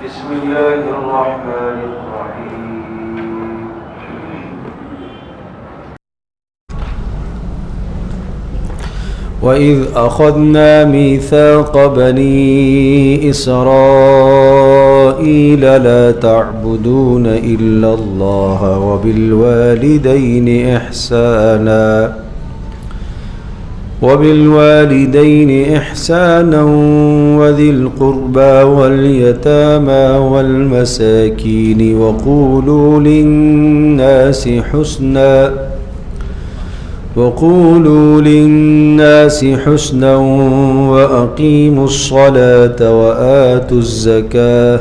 بسم الله الرحمن الرحيم وَإِذْ أَخَذْنَا مِيثَاقَ بَنِي إِسْرَائِيلَ لَا تَعْبُدُونَ إِلَّا اللَّهَ وَبِالْوَالِدَيْنِ إِحْسَانًا وَذِي الْقُرْبَى وَالْيَتَامَى وَالْمَسَاكِينِ وَقُولُوا لِلنَّاسِ حُسْنًا وَأَقِيمُوا الصَّلَاةَ وَآتُوا الزَّكَاةَ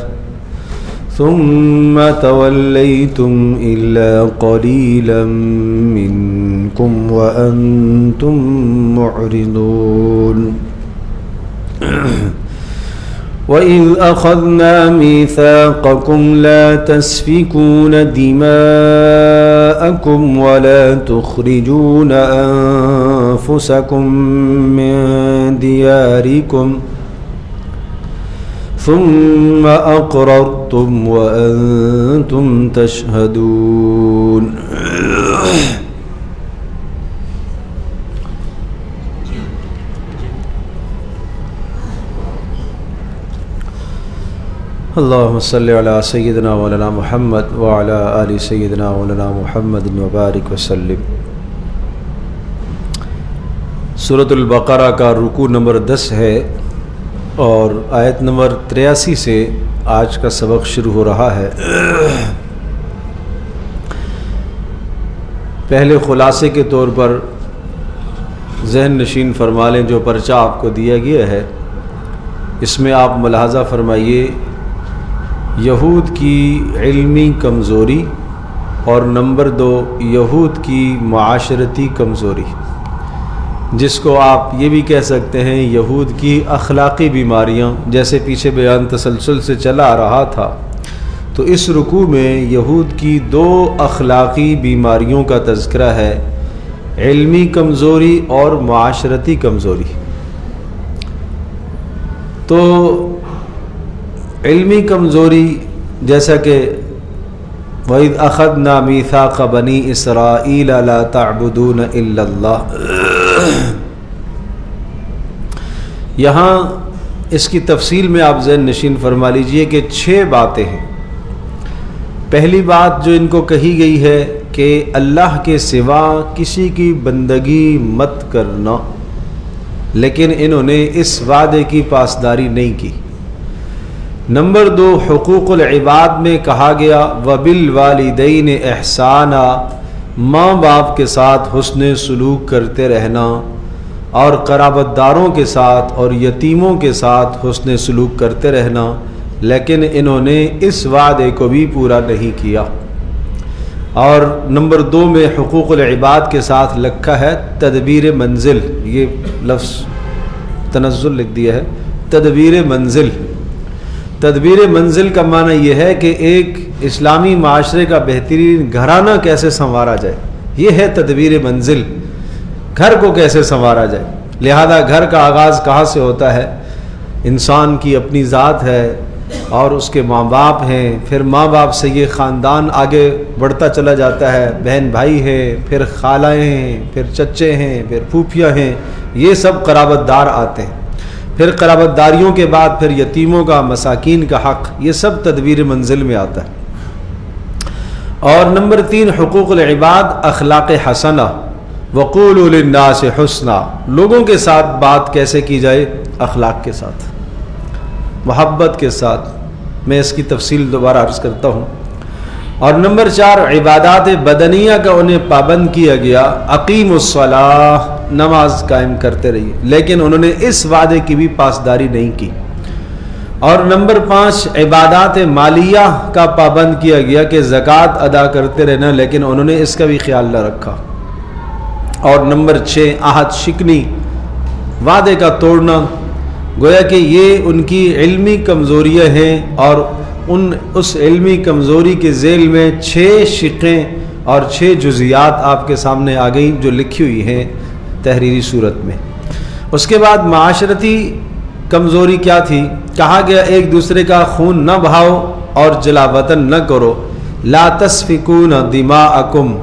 ثُمَّ تَوَلَّيْتُمْ إِلَّا قَلِيلًا مِّنكُمْ وَأَنتُم مُّعْرِضُونَ وَإِذْ أَخَذْنَا مِيثَاقَكُمْ لَا تَسْفِكُونَ دِمَاءَكُمْ وَلَا تُخْرِجُونَ أَنفُسَكُم مِّن دِيَارِكُمْ ثُمَّ أَقْرَرْتُمْ وَأَنتُمْ تَشْهَدُونَ اللهم صل على سيدنا مولانا محمد وعلى آل سيدنا مولانا محمد وبارک وسلم۔ سورۃ البقرہ کا رکوع نمبر 10 ہے اور آیت نمبر 83 سے آج کا سبق شروع ہو رہا ہے۔ پہلے خلاصے کے طور پر ذہن نشین فرما لیں جو پرچہ آپ کو دیا گیا ہے، اس میں آپ ملاحظہ فرمائیے یہود کی علمی کمزوری اور نمبر 2 یہود کی معاشرتی کمزوری، جس کو آپ یہ بھی کہہ سکتے ہیں یہود کی اخلاقی بیماریاں، جیسے پیچھے بیان تسلسل سے چلا آ رہا تھا۔ تو اس رکوع میں یہود کی 2 اخلاقی بیماریوں کا تذکرہ ہے، علمی کمزوری اور معاشرتی کمزوری۔ تو علمی کمزوری جیسا کہ وَإِذْ أَخَذْنَا مِيثَاقَ بَنِي إِسْرَائِيلَ لَا تَعْبُدُونَ إِلَّا اللَّهَ، یہاں اس کی تفصیل میں آپ ذہن نشین فرما لیجئے کہ 6 باتیں ہیں۔ پہلی بات جو ان کو کہی گئی ہے کہ اللہ کے سوا کسی کی بندگی مت کرنا، لیکن انہوں نے اس وعدے کی پاسداری نہیں کی۔ نمبر 2 حقوق العباد میں کہا گیا وَبِالْوَالِدَيْنِ إِحْسَانًا، ماں باپ کے ساتھ حسن سلوک کرتے رہنا، اور قرابت داروں کے ساتھ اور یتیموں کے ساتھ حسن سلوک کرتے رہنا، لیکن انہوں نے اس وعدے کو بھی پورا نہیں کیا۔ اور نمبر 2 میں حقوق العباد کے ساتھ لکھا ہے تدبیر منزل، یہ لفظ تنزل لکھ دیا ہے، تدبیر منزل۔ تدبیر منزل کا معنی یہ ہے کہ ایک اسلامی معاشرے کا بہترین گھرانہ کیسے سنوارا جائے، یہ ہے تدبیر منزل، گھر کو کیسے سنوارا جائے۔ لہذا گھر کا آغاز کہاں سے ہوتا ہے؟ انسان کی اپنی ذات ہے اور اس کے ماں باپ ہیں، پھر ماں باپ سے یہ خاندان آگے بڑھتا چلا جاتا ہے، بہن بھائی ہیں، پھر خالائیں ہیں، پھر چچے ہیں، پھر پھوپھیاں ہیں، یہ سب قرابت دار آتے ہیں۔ پھر قرابت داریوں کے بعد پھر یتیموں کا، مساکین کا حق، یہ سب تدبیر منزل میں آتا ہے۔ اور نمبر 3 حقوق العباد اخلاق حسنہ، وَقُولُوا لِلنَّاسِ حُسْنًا، لوگوں کے ساتھ بات کیسے کی جائے؟ اخلاق کے ساتھ، محبت کے ساتھ۔ میں اس کی تفصیل دوبارہ عرض کرتا ہوں۔ اور نمبر 4 عبادات بدنیہ کا انہیں پابند کیا گیا، اقیموا الصلاۃ، نماز قائم کرتے رہیے، لیکن انہوں نے اس وعدے کی بھی پاسداری نہیں کی۔ اور نمبر 5 عبادات مالیہ کا پابند کیا گیا کہ زکوٰۃ ادا کرتے رہنا، لیکن انہوں نے اس کا بھی خیال نہ رکھا۔ اور نمبر 6 عہد شکنی، وعدے کا توڑنا، گویا کہ یہ ان کی علمی کمزوریاں ہیں، اور اس علمی کمزوری کے ذیل میں 6 شقیں اور 6 جزیات آپ کے سامنے آ گئیں جو لکھی ہوئی ہیں تحریری صورت میں۔ اس کے بعد معاشرتی کمزوری کیا تھی؟ کہا گیا ایک دوسرے کا خون نہ بہاؤ اور جلا وطن نہ کرو، لا تسفکون دماءکم،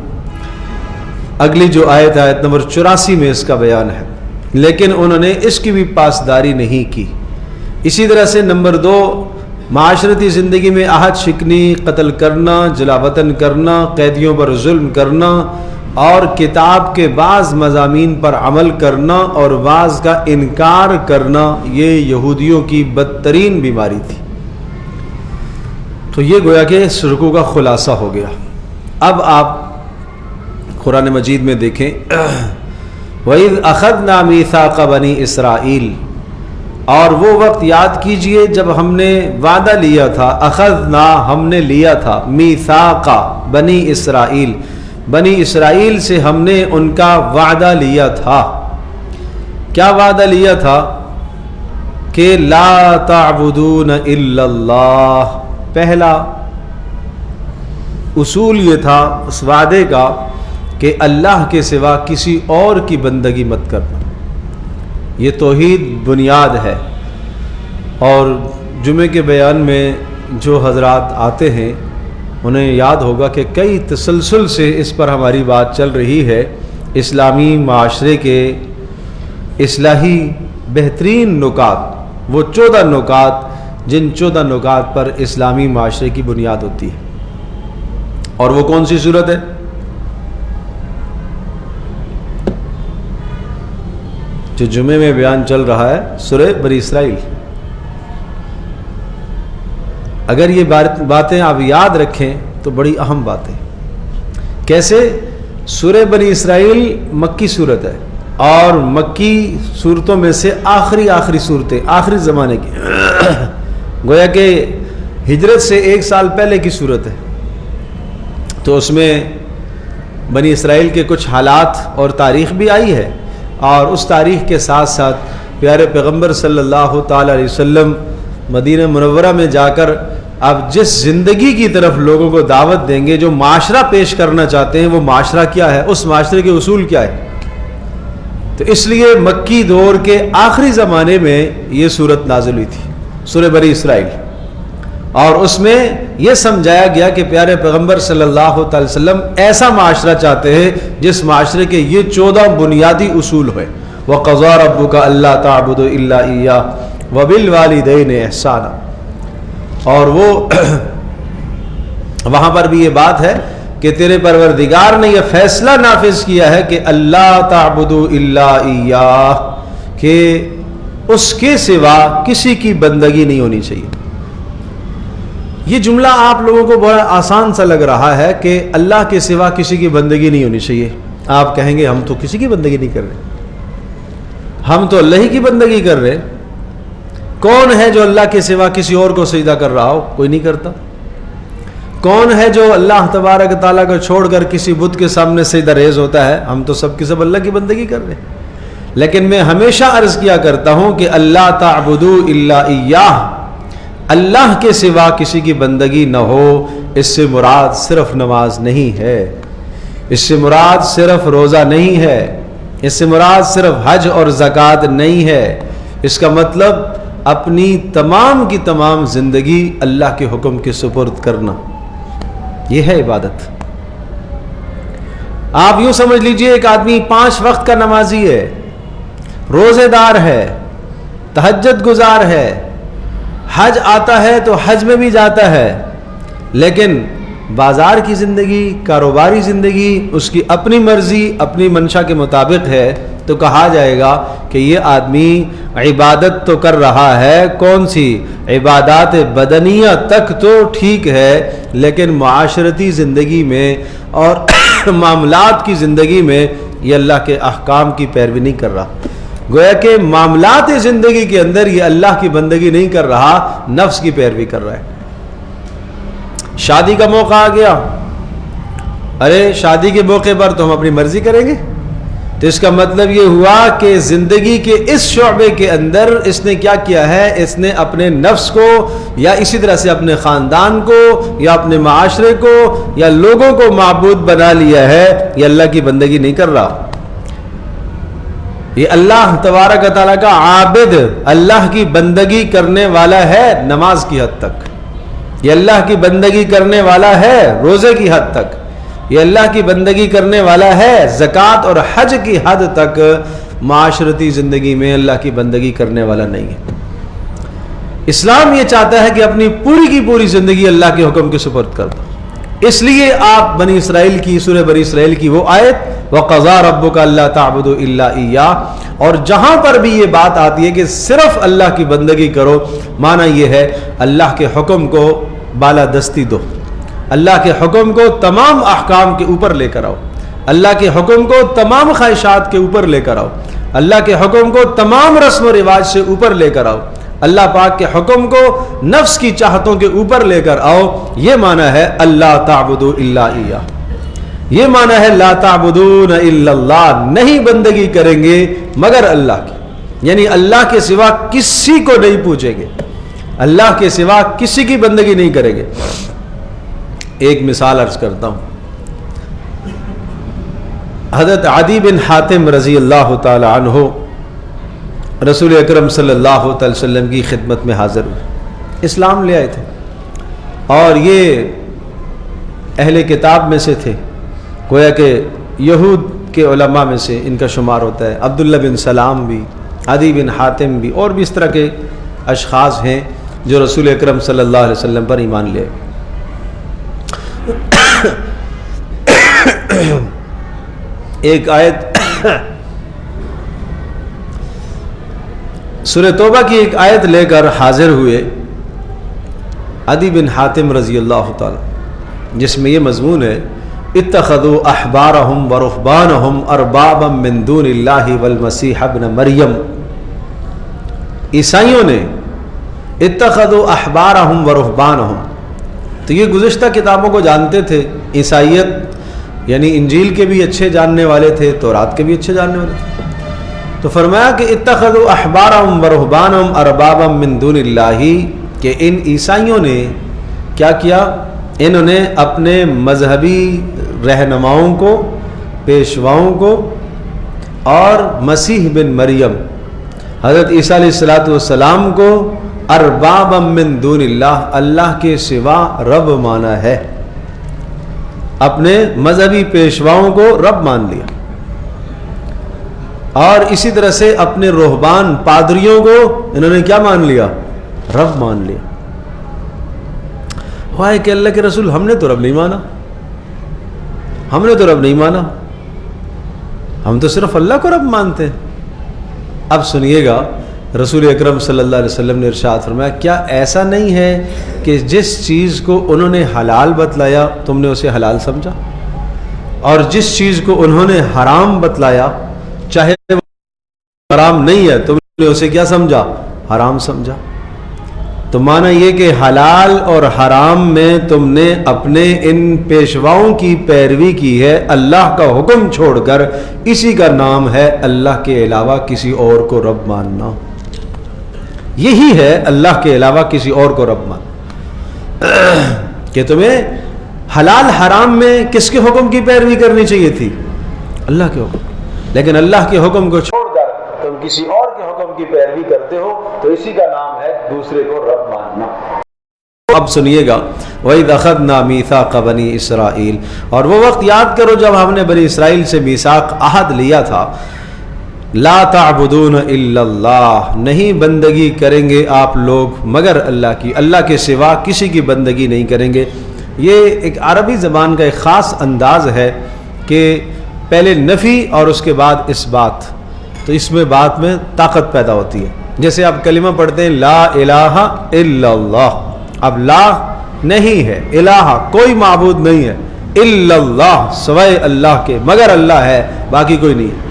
اگلی جو آیت ہے آیت نمبر 84 میں اس کا بیان ہے، لیکن انہوں نے اس کی بھی پاسداری نہیں کی۔ اسی طرح سے نمبر 2، معاشرتی زندگی میں عہد شکنی، قتل کرنا، جلا وطن کرنا، قیدیوں پر ظلم کرنا اور کتاب کے بعض مضامین پر عمل کرنا اور بعض کا انکار کرنا، یہ یہودیوں کی بدترین بیماری تھی۔ تو یہ گویا کہ اس رکوع کا خلاصہ ہو گیا۔ اب آپ قرآن مجید میں دیکھیں، وَإِذْ أَخَذْنَا مِيثَاقَ بَنِي إِسْرَائِيل، اور وہ وقت یاد کیجئے جب ہم نے وعدہ لیا تھا، اخذنا ہم نے لیا تھا، میثاق بنی اسرائیل، بنی اسرائیل سے ہم نے ان کا وعدہ لیا تھا۔ کیا وعدہ لیا تھا؟ کہ لا تعبدون الا اللہ۔ پہلا اصول یہ تھا اس وعدے کا کہ اللہ کے سوا کسی اور کی بندگی مت کرنا، یہ توحید بنیاد ہے۔ اور جمعے کے بیان میں جو حضرات آتے ہیں انہیں یاد ہوگا کہ کئی تسلسل سے اس پر ہماری بات چل رہی ہے، اسلامی معاشرے کے اصلاحی بہترین نکات، وہ 14 نکات جن 14 نکات پر اسلامی معاشرے کی بنیاد ہوتی ہے۔ اور وہ کون سی صورت ہے؟ جو جمعے میں بیان چل رہا ہے، سورہ بنی اسرائیل۔ اگر یہ باتیں آپ یاد رکھیں تو بڑی اہم باتیں۔ کیسے؟ سورہ بنی اسرائیل مکی صورت ہے اور مکی صورتوں میں سے آخری صورتیں، آخری زمانے کی، گویا کہ ہجرت سے 1 سال پہلے کی صورت ہے۔ تو اس میں بنی اسرائیل کے کچھ حالات اور تاریخ بھی آئی ہے، اور اس تاریخ کے ساتھ ساتھ پیارے پیغمبر صلی اللہ تعالی علیہ وسلم مدینہ منورہ میں جا کر اب جس زندگی کی طرف لوگوں کو دعوت دیں گے، جو معاشرہ پیش کرنا چاہتے ہیں، وہ معاشرہ کیا ہے، اس معاشرے کے اصول کیا ہے۔ تو اس لیے مکی دور کے آخری زمانے میں یہ صورت نازل ہوئی تھی، سورہ بنی اسرائیل، اور اس میں یہ سمجھایا گیا کہ پیارے پیغمبر صلی اللہ تعالی وسلم ایسا معاشرہ چاہتے ہیں جس معاشرے کے یہ 14 بنیادی اصول ہوئے۔ وَقَضَىٰ رَبُّكَ أَلَّا تَعْبُدُوا إِلَّا إِيَّاهُ وَبِالْوَالِدَيْنِ إِحْسَانًا۔ اور وہ وہاں پر بھی یہ بات ہے کہ تیرے پروردگار نے یہ فیصلہ نافذ کیا ہے کہ اللہ تعبدوا الا ایاہ، کہ اس کے سوا کسی کی بندگی نہیں ہونی چاہیے۔ یہ جملہ آپ لوگوں کو بڑا آسان سا لگ رہا ہے کہ اللہ کے سوا کسی کی بندگی نہیں ہونی چاہیے۔ آپ کہیں گے ہم تو کسی کی بندگی نہیں کر رہے، ہم تو اللہ ہی کی بندگی کر رہے۔ کون ہے جو اللہ کے سوا کسی اور کو سجدہ کر رہا ہو؟ کوئی نہیں کرتا۔ کون ہے جو اللہ تبارک تعالیٰ کو چھوڑ کر کسی بت کے سامنے سجدہ ریز ہوتا ہے؟ ہم تو سب کی سب اللہ کی بندگی کر رہے ہیں۔ لیکن میں ہمیشہ عرض کیا کرتا ہوں کہ اللہ تعبدوا الا ایاہ، اللہ کے سوا کسی کی بندگی نہ ہو، اس سے مراد صرف نماز نہیں ہے، اس سے مراد صرف روزہ نہیں ہے، اس سے مراد صرف حج اور زکوٰۃ نہیں ہے۔ اس کا مطلب اپنی تمام کی تمام زندگی اللہ کے حکم کے سپرد کرنا، یہ ہے عبادت۔ آپ یوں سمجھ لیجئے ایک آدمی 5 وقت کا نمازی ہے، روزے دار ہے، تہجد گزار ہے، حج آتا ہے تو حج میں بھی جاتا ہے، لیکن بازار کی زندگی، کاروباری زندگی اس کی اپنی مرضی، اپنی منشا کے مطابق ہے، تو کہا جائے گا کہ یہ آدمی عبادت تو کر رہا ہے، کون سی؟ عبادات بدنیہ تک تو ٹھیک ہے، لیکن معاشرتی زندگی میں اور معاملات کی زندگی میں یہ اللہ کے احکام کی پیروی نہیں کر رہا۔ گویا کہ معاملات زندگی کے اندر یہ اللہ کی بندگی نہیں کر رہا، نفس کی پیروی کر رہا ہے۔ شادی کا موقع آ گیا، ارے شادی کے موقع پر تو ہم اپنی مرضی کریں گے، تو اس کا مطلب یہ ہوا کہ زندگی کے اس شعبے کے اندر اس نے کیا کیا ہے، اس نے اپنے نفس کو یا اسی طرح سے اپنے خاندان کو یا اپنے معاشرے کو یا لوگوں کو معبود بنا لیا ہے، یہ اللہ کی بندگی نہیں کر رہا۔ یہ اللہ تبارک و تعالیٰ کا عابد، اللہ کی بندگی کرنے والا ہے نماز کی حد تک، یہ اللہ کی بندگی کرنے والا ہے روزے کی حد تک، یہ اللہ کی بندگی کرنے والا ہے زکوٰۃ اور حج کی حد تک، معاشرتی زندگی میں اللہ کی بندگی کرنے والا نہیں ہے۔ اسلام یہ چاہتا ہے کہ اپنی پوری کی پوری زندگی اللہ کے حکم کے سپرد کر دو۔ اس لیے آپ بنی اسرائیل کی سورہ بنی اسرائیل کی وہ آیت وَقَضَىٰ رَبُّكَ أَلَّا تَعْبُدُوا إِلَّا إِيَّاهُ، اور جہاں پر بھی یہ بات آتی ہے کہ صرف اللہ کی بندگی کرو، معنی یہ ہے اللہ کے حکم کو بالادستی دو، اللہ کے حکم کو تمام احکام کے اوپر لے کر آؤ، اللہ کے حکم کو تمام خواہشات کے اوپر لے کر آؤ، اللہ کے حکم کو تمام رسم و رواج سے اوپر لے کر آؤ، اللہ پاک کے حکم کو نفس کی چاہتوں کے اوپر لے کر آؤ۔ یہ معنی ہے اللہ تعبدوا الا ایہ، یہ معنی ہے لا تعبدون الا اللہ، نہیں بندگی کریں گے مگر اللہ کی، یعنی اللہ کے سوا کسی کو نہیں پوچھیں گے، اللہ کے سوا کسی کی بندگی نہیں کریں گے۔ ایک مثال عرض کرتا ہوں، حضرت عدی بن حاتم رضی اللہ تعالی عنہ رسول اکرم صلی اللہ علیہ وسلم کی خدمت میں حاضر ہوئے، اسلام لے آئے تھے، اور یہ اہل کتاب میں سے تھے، گویا کہ یہود کے علماء میں سے ان کا شمار ہوتا ہے۔ عبداللہ بن سلام بھی، عدی بن حاتم بھی، اور بھی اس طرح کے اشخاص ہیں جو رسول اکرم صلی اللہ علیہ وسلم پر ایمان لے آئے۔ ایک آیت سورہ توبہ کی ایک آیت لے کر حاضر ہوئے عدی بن حاتم رضی اللہ تعالی، جس میں یہ مضمون ہے اتخذوا احبارهم ورهبانهم اربابا من دون اللہ والمسیح ابن مریم، عیسائیوں نے اتخذوا احبارهم ورهبانهم، تو یہ گزشتہ کتابوں کو جانتے تھے، عیسائیت یعنی انجیل کے بھی اچھے جاننے والے تھے، تورات کے بھی اچھے جاننے والے تھے، تو فرمایا کہ اتخذوا احبارهم ورهبانهم اربابا من دون اللہ، کہ ان عیسائیوں نے کیا کیا، انہوں نے اپنے مذہبی رہنماؤں کو، پیشواؤں کو، اور مسیح بن مریم حضرت عیسیٰ علیہ السلام کو اربابا من دون اللہ، اللہ کے سوا رب مانا ہے، اپنے مذہبی پیشواؤں کو رب مان لیا، اور اسی طرح سے اپنے رہبان پادریوں کو انہوں نے کیا مان لیا، رب مان لیا۔ ہوا ہے کہ اللہ کے رسول ہم نے تو رب نہیں مانا، ہم نے تو رب نہیں مانا، ہم تو صرف اللہ کو رب مانتے ہیں۔ اب سنیے گا، رسول اکرم صلی اللہ علیہ وسلم نے ارشاد فرمایا کیا ایسا نہیں ہے کہ جس چیز کو انہوں نے حلال بتلایا تم نے اسے حلال سمجھا، اور جس چیز کو انہوں نے حرام بتلایا چاہے وہ حرام نہیں ہے تم نے اسے کیا سمجھا، حرام سمجھا۔ تو معنی یہ کہ حلال اور حرام میں تم نے اپنے ان پیشواؤں کی پیروی کی ہے اللہ کا حکم چھوڑ کر، اسی کا نام ہے اللہ کے علاوہ کسی اور کو رب ماننا، یہی ہے اللہ کے علاوہ کسی اور کو رب ماننا۔ کہ تمہیں حلال حرام میں کس کے حکم کی پیروی کرنی چاہیے تھی، اللہ کے حکم، لیکن اللہ کے حکم کو چھوڑ کر تم کسی اور کے حکم کی پیروی کرتے ہو، تو اسی کا نام ہے دوسرے کو رب ماننا۔ اب سنیے گا وَإِذْ أَخَذْنَا مِيثَاقَ بَنِي إِسْرَائِيلَ، اور وہ وقت یاد کرو جب ہم نے بنی اسرائیل سے میثاق عہد لیا تھا، لا تعبدون الا اللہ، نہیں بندگی کریں گے آپ لوگ مگر اللہ کی، اللہ کے سوا کسی کی بندگی نہیں کریں گے۔ یہ ایک عربی زبان کا ایک خاص انداز ہے کہ پہلے نفی اور اس کے بعد اس بات، تو اس میں بات میں طاقت پیدا ہوتی ہے۔ جیسے آپ کلمہ پڑھتے ہیں لا الہ الا اللہ، اب لا نہیں ہے، الہ کوئی معبود نہیں ہے، الا اللہ سوائے اللہ کے، مگر اللہ ہے، باقی کوئی نہیں ہے۔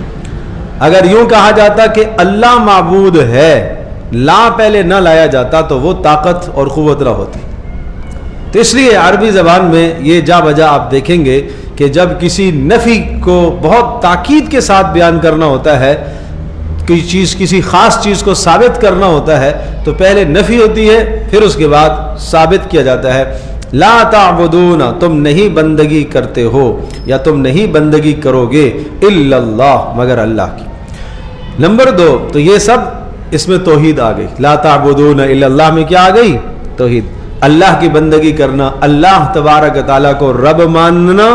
اگر یوں کہا جاتا کہ اللہ معبود ہے، لا پہلے نہ لایا جاتا تو وہ طاقت اور قوت نہ ہوتی۔ تو اس لیے عربی زبان میں یہ جا بجا آپ دیکھیں گے کہ جب کسی نفی کو بہت تاکید کے ساتھ بیان کرنا ہوتا ہے، کوئی چیز کسی خاص چیز کو ثابت کرنا ہوتا ہے، تو پہلے نفی ہوتی ہے پھر اس کے بعد ثابت کیا جاتا ہے۔ لا تعبدون، تم نہیں بندگی کرتے ہو یا تم نہیں بندگی کرو گے، الا اللہ مگر اللہ کی۔ نمبر 2 تو یہ سب اس میں توحید آ گئی، لا تعبدون الا اللہ میں کیا آ گئی؟ توحید، اللہ کی بندگی کرنا، اللہ تبارک و تعالیٰ کو رب ماننا،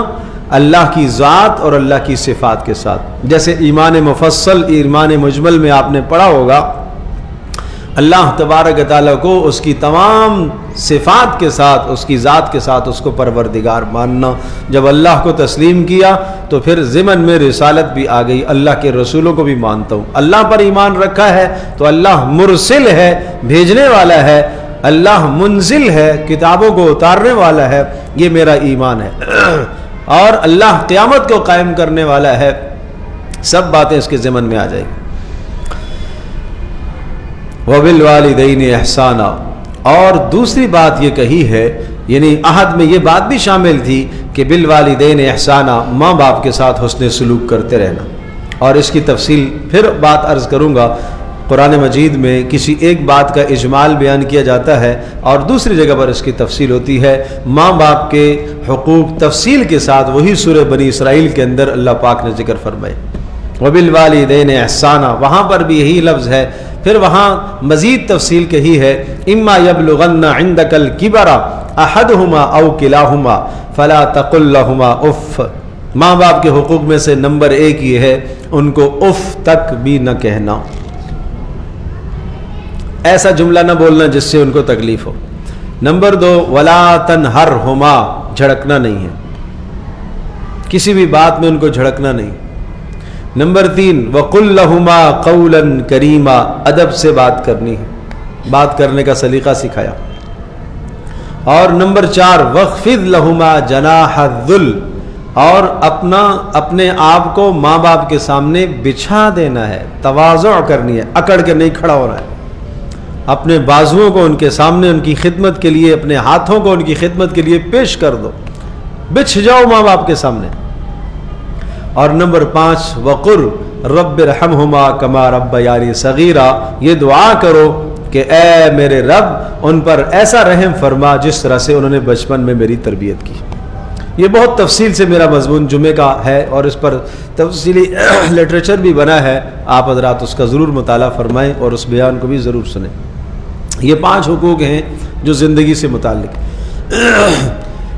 اللہ کی ذات اور اللہ کی صفات کے ساتھ. جیسے ایمان مفصل، ایمان مجمل میں آپ نے پڑھا ہوگا، اللہ تبارک و تعالیٰ کو اس کی تمام صفات کے ساتھ، اس کی ذات کے ساتھ اس کو پروردگار ماننا. جب اللہ کو تسلیم کیا تو پھر ضمن میں رسالت بھی آ گئی، اللہ کے رسولوں کو بھی مانتا ہوں. اللہ پر ایمان رکھا ہے تو اللہ مرسل ہے، بھیجنے والا ہے، اللہ منزل ہے، کتابوں کو اتارنے والا ہے، یہ میرا ایمان ہے. اور اللہ قیامت کو قائم کرنے والا ہے. سب باتیں اس کے ضمن میں آ جائیں گی. وَبِالْوَالِدَيْنِ احسانا، اور دوسری بات یہ کہی ہے، یعنی عہد میں یہ بات بھی شامل تھی کہ بالوالدین احسانا، ماں باپ کے ساتھ حسن سلوک کرتے رہنا. اور اس کی تفصیل پھر بات عرض کروں گا. قرآن مجید میں کسی ایک بات کا اجمال بیان کیا جاتا ہے اور دوسری جگہ پر اس کی تفصیل ہوتی ہے. ماں باپ کے حقوق تفصیل کے ساتھ وہی سورہ بنی اسرائیل کے اندر اللہ پاک نے ذکر فرمائے، وَبِالْوَالِدَيْنِ احسانا، وہاں پر بھی یہی لفظ ہے. پھر وہاں مزید تفصیل کہی ہے، اما یبلغن عندک الکبر احدہما او کلاہما فلا تقل لہما اف. ماں باپ کے حقوق میں سے نمبر 1 یہ ہے، ان کو اف تک بھی نہ کہنا، ایسا جملہ نہ بولنا جس سے ان کو تکلیف ہو. نمبر 2 ولا تنہرہما، جھڑکنا نہیں ہے، کسی بھی بات میں ان کو جھڑکنا نہیں. نمبر 3 وَقُلْ لَهُمَا قَوْلًا كَرِيمًا، ادب سے بات کرنی ہے، بات کرنے کا سلیقہ سکھایا. اور نمبر 4 وَخْفِضْ لَهُمَا جَنَاحَ الذُّلِّ، اور اپنے آپ کو ماں باپ کے سامنے بچھا دینا ہے، تواضع کرنی ہے، اکڑ کے نہیں کھڑا ہو رہا ہے. اپنے بازوؤں کو ان کے سامنے ان کی خدمت کے لیے، اپنے ہاتھوں کو ان کی خدمت کے لیے پیش کر دو، بچھ جاؤ ماں باپ کے سامنے. اور نمبر 5 وقر رب ارحمہما کما ربیانی صغیرا، یہ دعا کرو کہ اے میرے رب ان پر ایسا رحم فرما جس طرح سے انہوں نے بچپن میں میری تربیت کی. یہ بہت تفصیل سے میرا مضمون جمعے کا ہے اور اس پر تفصیلی لٹریچر بھی بنا ہے، آپ حضرات اس کا ضرور مطالعہ فرمائیں اور اس بیان کو بھی ضرور سنیں. یہ 5 حقوق ہیں جو زندگی سے متعلق.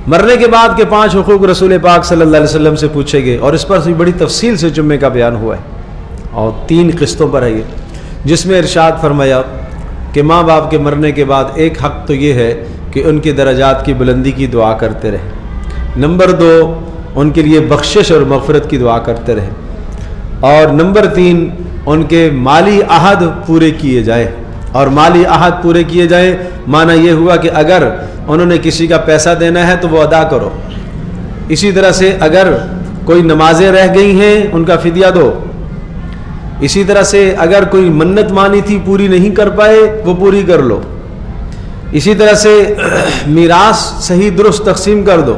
مرنے کے بعد کے 5 حقوق رسول پاک صلی اللہ علیہ وسلم سے پوچھے گئے اور اس پر بھی بڑی تفصیل سے جمعے کا بیان ہوا ہے اور 3 قسطوں پر ہے یہ، جس میں ارشاد فرمایا کہ ماں باپ کے مرنے کے بعد ایک حق تو یہ ہے کہ ان کے درجات کی بلندی کی دعا کرتے رہیں. نمبر 2 ان کے لیے بخشش اور مغفرت کی دعا کرتے رہیں. اور نمبر 3 ان کے مالی عہد پورے کیے جائیں. اور مالی عہد پورے کیے جائیں معنی یہ ہوا کہ اگر انہوں نے کسی کا پیسہ دینا ہے تو وہ ادا کرو. اسی طرح سے اگر کوئی نمازیں رہ گئی ہیں ان کا فدیہ دو. اسی طرح سے اگر کوئی منت مانی تھی پوری نہیں کر پائے وہ پوری کر لو. اسی طرح سے میراث صحیح درست تقسیم کر دو.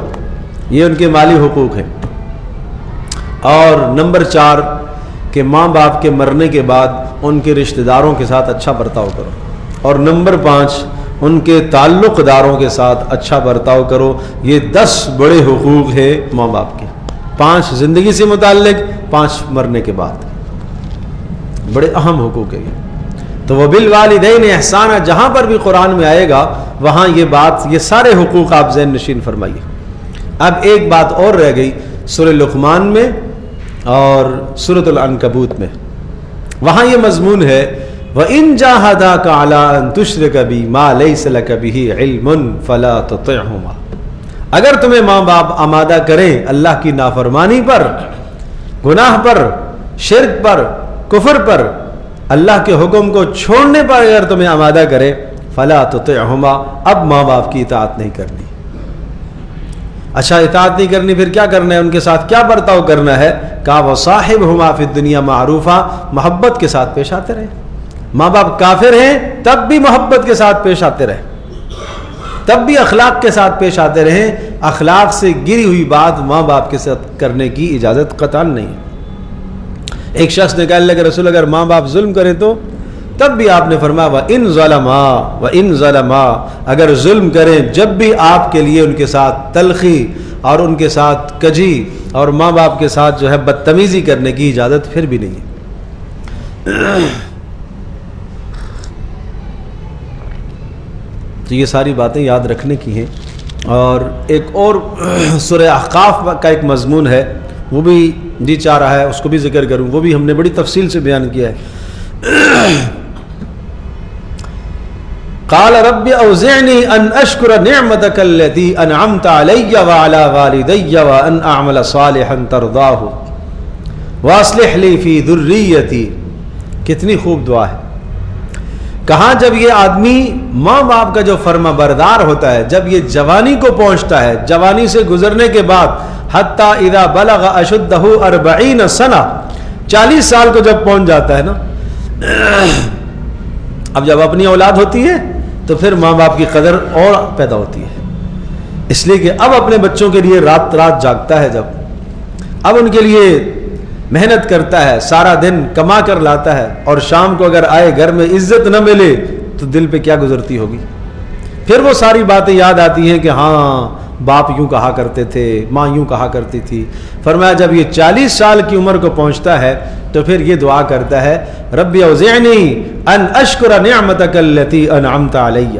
یہ ان کے مالی حقوق ہیں. اور نمبر 4 کہ ماں باپ کے مرنے کے بعد ان کے رشتہ داروں کے ساتھ اچھا برتاؤ کرو. اور نمبر 5 ان کے تعلق داروں کے ساتھ اچھا برتاؤ کرو. یہ 10 بڑے حقوق ہیں ماں باپ کے، 5 زندگی سے متعلق، 5 مرنے کے بعد. بڑے اہم حقوق ہیں یہ. تو وبالوالدین احسانا جہاں پر بھی قرآن میں آئے گا وہاں یہ بات، یہ سارے حقوق آپ ذہن نشین فرمائیے. اب ایک بات اور رہ گئی سورہ لقمان میں اور سورۃ العنکبوت میں. وہاں یہ مضمون ہے وَإِن جَاهَدَاكَ عَلَىٰ أَن تُشْرِكَ بِي مَا لَيْسَ لَكَ بِهِ عِلْمٌ فَلَا تُطِعْهُمَا، اگر تمہیں ماں باپ آمادہ کریں اللہ کی نافرمانی پر، گناہ پر، شرک پر، کفر پر، اللہ کے حکم کو چھوڑنے پر اگر تمہیں آمادہ کرے فَلَا تُطِعْهُمَا، اب ماں باپ کی اطاعت نہیں کرنی. اچھا اطاعت نہیں کرنی پھر کیا کرنا ہے؟ ان کے ساتھ کیا برتاؤ کرنا ہے؟ کہا وَصَاحِبْهُمَا فِي الدُّنْيَا مَعْرُوفًا، محبت کے ساتھ پیش آتے رہیں. ماں باپ کافر ہیں تب بھی محبت کے ساتھ پیش آتے رہیں، تب بھی اخلاق کے ساتھ پیش آتے رہیں. اخلاق سے گری ہوئی بات ماں باپ کے ساتھ کرنے کی اجازت قطعاً نہیں ہے. ایک شخص نے کہا اللہ کے رسول اگر ماں باپ ظلم کریں تو؟ تب بھی آپ نے فرمایا وَإِن ظَلَمَا، اگر ظلم کریں جب بھی آپ کے لیے ان کے ساتھ تلخی اور ان کے ساتھ کجی اور ماں باپ کے ساتھ جو ہے بدتمیزی کرنے کی اجازت پھر بھی نہیں ہے. تو یہ ساری باتیں یاد رکھنے کی ہیں. اور ایک اور سورہ احقاف کا ایک مضمون ہے، وہ بھی جی چاہ رہا ہے اس کو بھی ذکر کروں، وہ بھی ہم نے بڑی تفصیل سے بیان کیا ہے. قال رب اوزعنی ان اشکر نعمتک التی انعمت علی وعلی والدی وان اعمل صالحا ترضاہ واصلح لی فی ذریتی. کتنی خوب دعا ہے. کہاں جب یہ آدمی ماں باپ کا جو فرما بردار ہوتا ہے، جب یہ جوانی کو پہنچتا ہے، جوانی سے گزرنے کے بعد حتی اذا بلغ اشدہ 40 سنہ، 40 سال کو جب پہنچ جاتا ہے نا، اب جب اپنی اولاد ہوتی ہے تو پھر ماں باپ کی قدر اور پیدا ہوتی ہے. اس لیے کہ اب اپنے بچوں کے لیے رات رات جاگتا ہے، جب اب ان کے لیے محنت کرتا ہے، سارا دن کما کر لاتا ہے، اور شام کو اگر آئے گھر میں عزت نہ ملے تو دل پہ کیا گزرتی ہوگی. پھر وہ ساری باتیں یاد آتی ہیں کہ ہاں باپ یوں کہا کرتے تھے، ماں یوں کہا کرتی تھی. فرمایا جب یہ 40 سال کی عمر کو پہنچتا ہے تو پھر یہ دعا کرتا ہے رب اوزعنی ان اشکر نعمتک التی انعمت علی.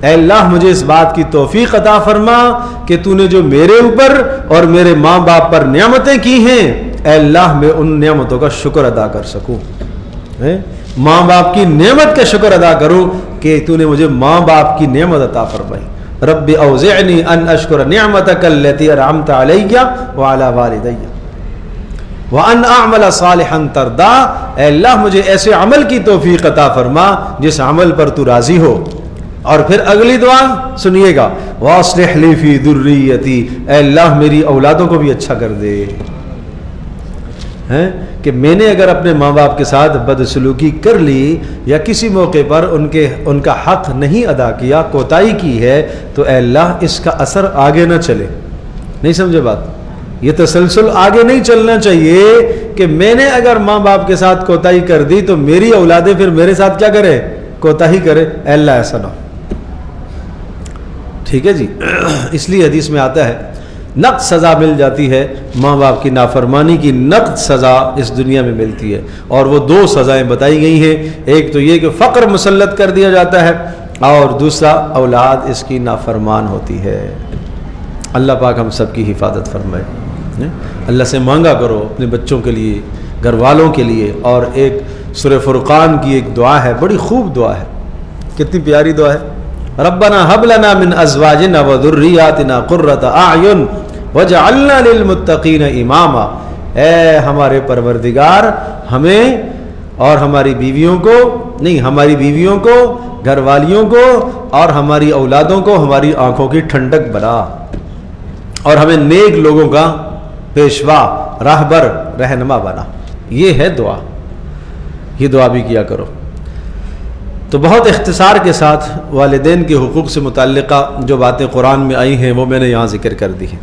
اے اللہ مجھے اس بات کی توفیق عطا فرما کہ تو نے جو میرے اوپر اور میرے ماں باپ پر نعمتیں کی ہیں، اے اللہ میں ان نعمتوں کا شکر ادا کر سکوں. ماں باپ کی نعمت کا شکر ادا کروں کہ تو نے مجھے ماں باپ کی نعمت عطا فرمائی. رب اوزعنی ان اشکر نعمتک التی انعمت علی وعلی والدی وان اعمل صالحا ترضا. اے اللہ مجھے ایسے عمل کی توفیق عطا فرما جس عمل پر تو راضی ہو. اور پھر اگلی دعا سنیے گا، واصلح لی فی ذریتی. اے اللہ میری اولادوں کو بھی اچھا کر دے. کہ میں نے اگر اپنے ماں باپ کے ساتھ بدسلوکی کر لی یا کسی موقع پر ان کا حق نہیں ادا کیا، کوتاہی کی ہے، تو اے اللہ اس کا اثر آگے نہ چلے. نہیں سمجھے بات؟ یہ تسلسل آگے نہیں چلنا چاہیے کہ میں نے اگر ماں باپ کے ساتھ کوتاہی کر دی تو میری اولادیں پھر میرے ساتھ کیا کرے؟ کوتاہی کرے. اے اللہ ایسا نہ ہو. ٹھیک ہے جی. اس لیے حدیث میں آتا ہے نقد سزا مل جاتی ہے ماں باپ کی نافرمانی کی، نقد سزا اس دنیا میں ملتی ہے. اور وہ 2 سزائیں بتائی گئی ہیں، ایک تو یہ کہ فقر مسلط کر دیا جاتا ہے، اور دوسرا اولاد اس کی نافرمان ہوتی ہے. اللہ پاک ہم سب کی حفاظت فرمائے. اللہ سے مانگا کرو اپنے بچوں کے لیے، گھر والوں کے لیے. اور ایک سورہ فرقان کی ایک دعا ہے، بڑی خوب دعا ہے، کتنی پیاری دعا ہے. ربنا هب لنا من ازواجنا وذرياتنا قرة اعین وجعلنا للمتقین اماما. اے ہمارے پروردگار ہمیں اور ہماری بیویوں کو، نہیں ہماری بیویوں کو، گھر والیوں کو اور ہماری اولادوں کو ہماری آنکھوں کی ٹھنڈک بنا، اور ہمیں نیک لوگوں کا پیشوا، راہبر، رہنما بنا. یہ ہے دعا. یہ دعا بھی کیا کرو. تو بہت اختصار کے ساتھ والدین کے حقوق سے متعلقہ جو باتیں قرآن میں آئی ہیں وہ میں نے یہاں ذکر کر دی ہیں.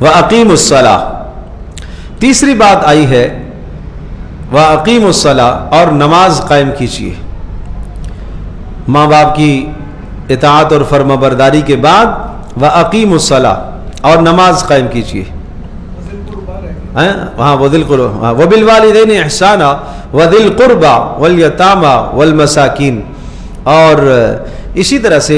وَأَقِيمُوا الصَّلَاةَ. تیسری بات آئی ہے وَأَقِيمُوا الصَّلَاةَ، اور نماز قائم کیجیے. ماں باپ کی اطاعت اور فرما برداری کے بعد وَأَقِيمُوا الصَّلَاةَ، اور نماز قائم کیجیے. وہاں وَبِالْوَالِدَيْنِ إِحْسَانًا وَذِي الْقُرْبَى وَالْيَتَامَى وَالْمَسَاكِينِ. اور اسی طرح سے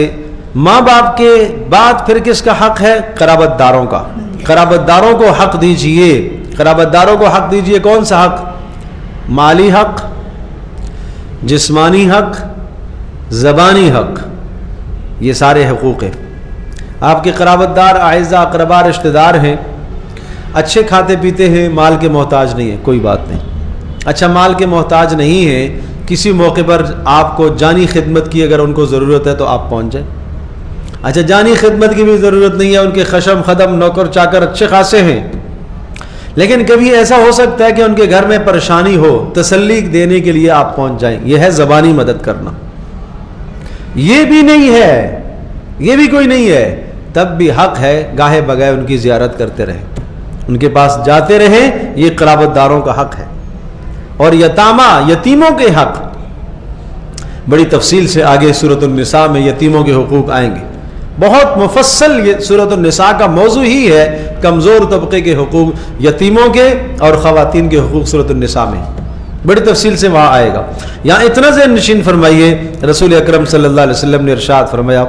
ماں باپ کے بعد پھر کس کا حق ہے؟ قرابت داروں کا. قرابت داروں کو حق دیجئے. قرابت داروں کو حق دیجئے. کون سا حق؟ مالی حق، جسمانی حق، زبانی حق. یہ سارے حقوق ہیں. آپ کے قرابت دار، اعزاء، اقربا، رشتہ دار ہیں، اچھے کھاتے پیتے ہیں، مال کے محتاج نہیں ہیں، کوئی بات نہیں. اچھا مال کے محتاج نہیں ہیں، کسی موقع پر آپ کو جانی خدمت کی اگر ان کو ضرورت ہے تو آپ پہنچ جائیں. اچھا جانی خدمت کی بھی ضرورت نہیں ہے، ان کے خشم خدم نوکر چاکر اچھے خاصے ہیں، لیکن کبھی ایسا ہو سکتا ہے کہ ان کے گھر میں پریشانی ہو، تسلی دینے کے لیے آپ پہنچ جائیں. یہ ہے زبانی مدد کرنا. یہ بھی نہیں ہے، یہ بھی کوئی نہیں ہے، تب بھی حق ہے گاہے بگائے ان کی زیارت کرتے رہیں، ان کے پاس جاتے رہیں. یہ قرابت داروں کا حق ہے. اور یتامہ، یتیموں کے حق بڑی تفصیل سے آگے سورۃ النساء میں یتیموں کے حقوق آئیں گے. بہت مفصل یہ سورۃ النساء کا موضوع ہی ہے کمزور طبقے کے حقوق، یتیموں کے اور خواتین کے حقوق سورۃ النساء میں بڑی تفصیل سے وہاں آئے گا۔ یہاں اتنا ذہن نشین فرمائیے، رسول اکرم صلی اللہ علیہ وسلم نے ارشاد فرمایا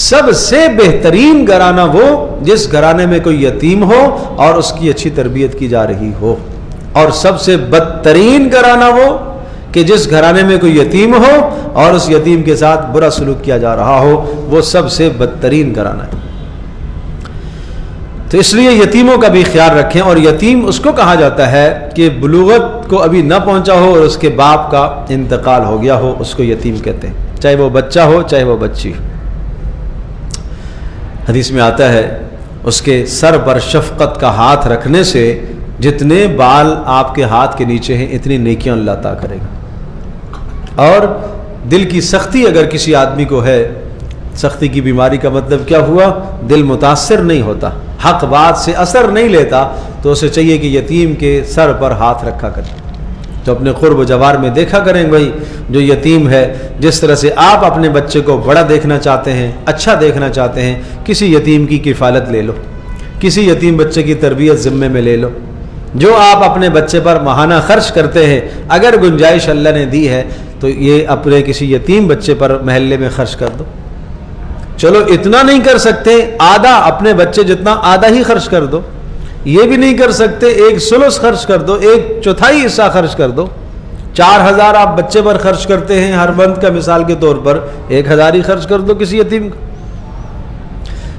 سب سے بہترین گھرانہ وہ جس گھرانے میں کوئی یتیم ہو اور اس کی اچھی تربیت کی جا رہی ہو، اور سب سے بدترین گھرانہ وہ کہ جس گھرانے میں کوئی یتیم ہو اور اس یتیم کے ساتھ برا سلوک کیا جا رہا ہو، وہ سب سے بدترین گھرانہ ہے۔ تو اس لیے یتیموں کا بھی خیال رکھیں، اور یتیم اس کو کہا جاتا ہے کہ بلوغت کو ابھی نہ پہنچا ہو اور اس کے باپ کا انتقال ہو گیا ہو، اس کو یتیم کہتے ہیں، چاہے وہ بچہ ہو چاہے وہ بچی ہو۔ حدیث میں آتا ہے اس کے سر پر شفقت کا ہاتھ رکھنے سے جتنے بال آپ کے ہاتھ کے نیچے ہیں اتنی نیکیاں اللہ عطا کرے گا۔ اور دل کی سختی اگر کسی آدمی کو ہے، سختی کی بیماری کا مطلب کیا ہوا؟ دل متاثر نہیں ہوتا، حق بات سے اثر نہیں لیتا، تو اسے چاہیے کہ یتیم کے سر پر ہاتھ رکھا کرے۔ تو اپنے قرب و جوار میں دیکھا کریں بھائی جو یتیم ہے، جس طرح سے آپ اپنے بچے کو بڑا دیکھنا چاہتے ہیں، اچھا دیکھنا چاہتے ہیں، کسی یتیم کی کفالت لے لو، کسی یتیم بچے کی تربیت ذمے میں لے لو۔ جو آپ اپنے بچے پر ماہانہ خرچ کرتے ہیں، اگر گنجائش اللہ نے دی ہے تو یہ اپنے کسی یتیم بچے پر محلے میں خرچ کر دو۔ چلو اتنا نہیں کر سکتے، آدھا اپنے بچے جتنا آدھا ہی خرچ کر دو۔ یہ بھی نہیں کر سکتے، 1/3 خرچ کر دو، 1/4 حصہ خرچ کر دو۔ 4000 آپ بچے پر خرچ کرتے ہیں ہر منتھ کا، مثال کے طور پر 1000 ہی خرچ کر دو کسی یتیم کا۔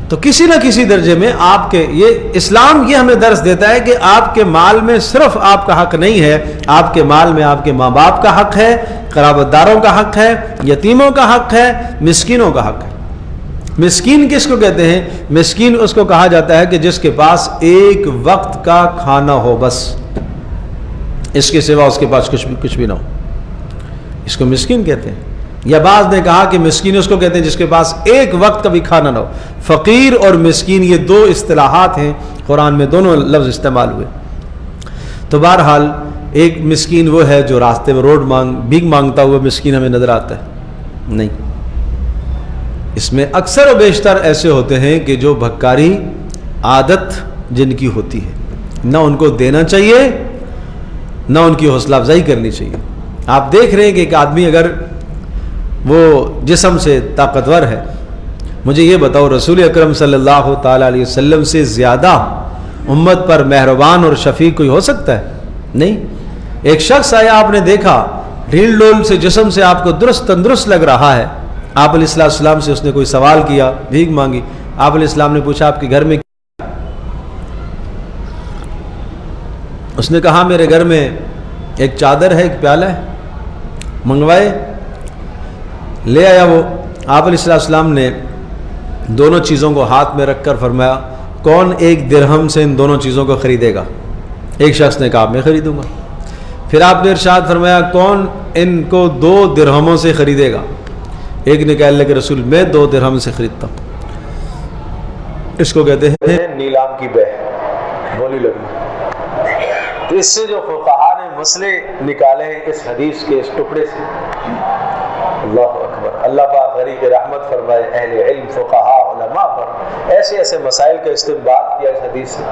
تو کسی نہ کسی درجے میں آپ کے، یہ اسلام یہ ہمیں درس دیتا ہے کہ آپ کے مال میں صرف آپ کا حق نہیں ہے، آپ کے مال میں آپ کے ماں باپ کا حق ہے، قرابت داروں کا حق ہے، یتیموں کا حق ہے، مسکینوں کا حق ہے۔ مسکین کس کو کہتے ہیں؟ مسکین اس کو کہا جاتا ہے کہ جس کے پاس ایک وقت کا کھانا ہو، بس اس کے سوا اس کے پاس کچھ بھی نہ ہو، اس کو مسکین کہتے ہیں۔ یا بعض نے کہا کہ مسکین اس کو کہتے ہیں جس کے پاس ایک وقت کا بھی کھانا نہ ہو۔ فقیر اور مسکین یہ دو اصطلاحات ہیں، قرآن میں دونوں لفظ استعمال ہوئے۔ تو بہرحال ایک مسکین وہ ہے جو راستے میں بھیک مانگتا ہوا مسکین ہمیں نظر آتا ہے؟ نہیں، اس میں اکثر و بیشتر ایسے ہوتے ہیں کہ جو بھکاری عادت جن کی ہوتی ہے، نہ ان کو دینا چاہیے نہ ان کی حوصلہ افزائی کرنی چاہیے۔ آپ دیکھ رہے ہیں کہ ایک آدمی اگر وہ جسم سے طاقتور ہے، مجھے یہ بتاؤ رسول اکرم صلی اللہ تعالیٰ علیہ وسلم سے زیادہ امت پر مہربان اور شفیق کوئی ہو سکتا ہے؟ نہیں۔ ایک شخص آیا، آپ نے دیکھا ڈھیل ڈول سے جسم سے آپ کو درست تندرست لگ رہا ہے، آپ علیہ السلام سے اس نے کوئی سوال کیا، بھیک مانگی، آپ علیہ السلام نے پوچھا آپ کے گھر میں کیا؟ اس نے کہا میرے گھر میں ایک چادر ہے، ایک پیالہ ہے، منگوائے، لے آیا وہ۔ آپ علیہ السلام نے دونوں چیزوں کو ہاتھ میں رکھ کر فرمایا کون 1 درہم سے ان دونوں چیزوں کو خریدے گا؟ ایک شخص نے کہا میں خریدوں گا۔ پھر آپ نے ارشاد فرمایا کون ان کو 2 درہموں سے خریدے گا؟ ایک نے کہا اللہ کے رسول میں 2 درہم سے خریدتا ہوں۔ اس کو کہتے ہیں نیلام کی بے، بولی لگی۔ تو اس سے جو فقہاء نے مسئلے نکالے ہیں اس حدیث کے اس ٹکڑے سے، اللہ اکبر، اللہ پاک غریب رحمت فرمائے اہل علم فقہاء علماء پر ایسے ایسے مسائل کا استنباط کیا اس حدیث سے۔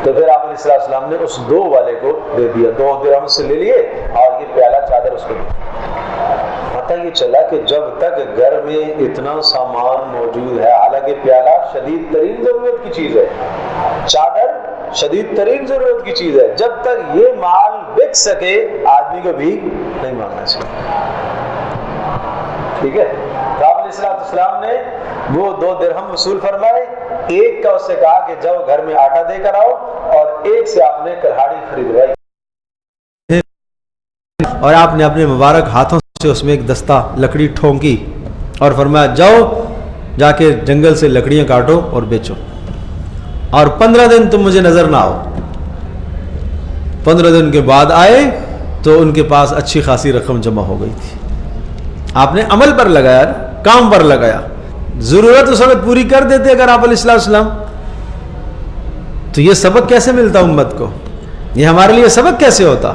تو پھر آپ علیہ السلام نے اس 2 والے کو دے دیا، 2 درہم سے لے لیے اور یہ پیالہ چادر اس کو دیا۔ پتہ یہ چلا کہ جب تک گھر میں اتنا سامان موجود ہے، حالانکہ پیالہ شدید ترین ضرورت کی چیز ہے، چادر شدید ترین ضرورت کی چیز ہے، جب تک یہ مال بک سکے آدمی کو بھی نہیں مانگنا چاہیے۔ ٹھیک ہے، تو آپ علیہ السلام نے وہ 2 درہم وصول فرمائے، ایک کا اس سے کہا کہ جاؤ گھر میں آٹا دے کر آؤ، اور ایک سے آپ نے کلہاڑی خریدوائی، اور آپ نے اپنے مبارک ہاتھوں سے اس میں ایک دستہ لکڑی ٹھونکی اور فرمایا جاؤ جا کے جنگل سے لکڑیاں کاٹو اور بیچو، اور 15 دن تم مجھے نظر نہ آؤ۔ 15 دن کے بعد آئے تو ان کے پاس اچھی خاصی رقم جمع ہو گئی تھی۔ آپ نے عمل پر لگایا، کام پر لگایا، ضرورت اس وقت پوری کر دیتے اگر آپ علیہ السلام۔ تو یہ سبق کیسے ملتا امت کو؟ یہ ہمارے لیے سبق کیسے ہوتا؟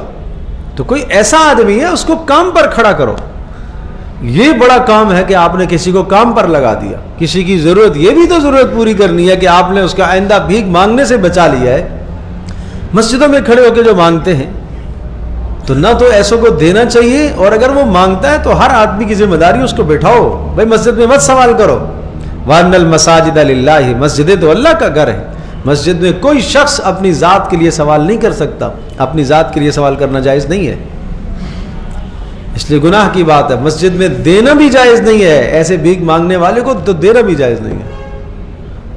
تو کوئی ایسا آدمی ہے اس کو کام پر کھڑا کرو، یہ بڑا کام ہے کہ آپ نے کسی کو کام پر لگا دیا. کسی کی ضرورت، یہ بھی تو ضرورت پوری کرنی ہے کہ آپ نے اس کا آئندہ بھیک مانگنے سے بچا لیا ہے. مسجدوں میں کھڑے ہو کے جو مانگتے ہیں تو نہ تو ایسوں کو دینا چاہیے، اور اگر وہ مانگتا ہے تو ہر آدمی کی ذمہ داری اس کو بٹھاؤ. بھائی مسجد میں مت سوال کرو. وَأَنَّ الْمَسَاجِدَ لِلَّهِ، مسجدیں تو اللہ کا گھر ہے. مسجد میں کوئی شخص اپنی ذات کے لیے سوال نہیں کر سکتا. اپنی ذات کے لیے سوال کرنا جائز نہیں ہے، اس لیے گناہ کی بات ہے. مسجد میں دینا بھی جائز نہیں ہے، ایسے بھیک مانگنے والے کو تو دینا بھی جائز نہیں ہے.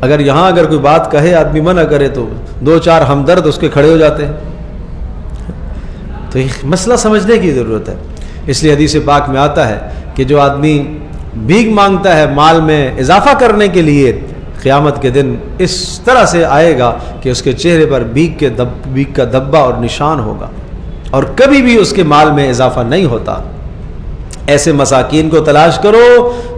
اگر یہاں اگر کوئی بات کہے، آدمی منع کرے، تو 2-4 ہمدرد اس کے کھڑے ہو جاتے ہیں. تو یہ مسئلہ سمجھنے کی ضرورت ہے. اس لیے حدیث پاک میں آتا ہے کہ جو آدمی بھیک مانگتا ہے مال میں اضافہ کرنے کے لیے، قیامت کے دن اس طرح سے آئے گا کہ اس کے چہرے پر بھیک کا دبا اور نشان ہوگا، اور کبھی بھی اس کے مال میں اضافہ نہیں ہوتا. ایسے مساکین کو تلاش کرو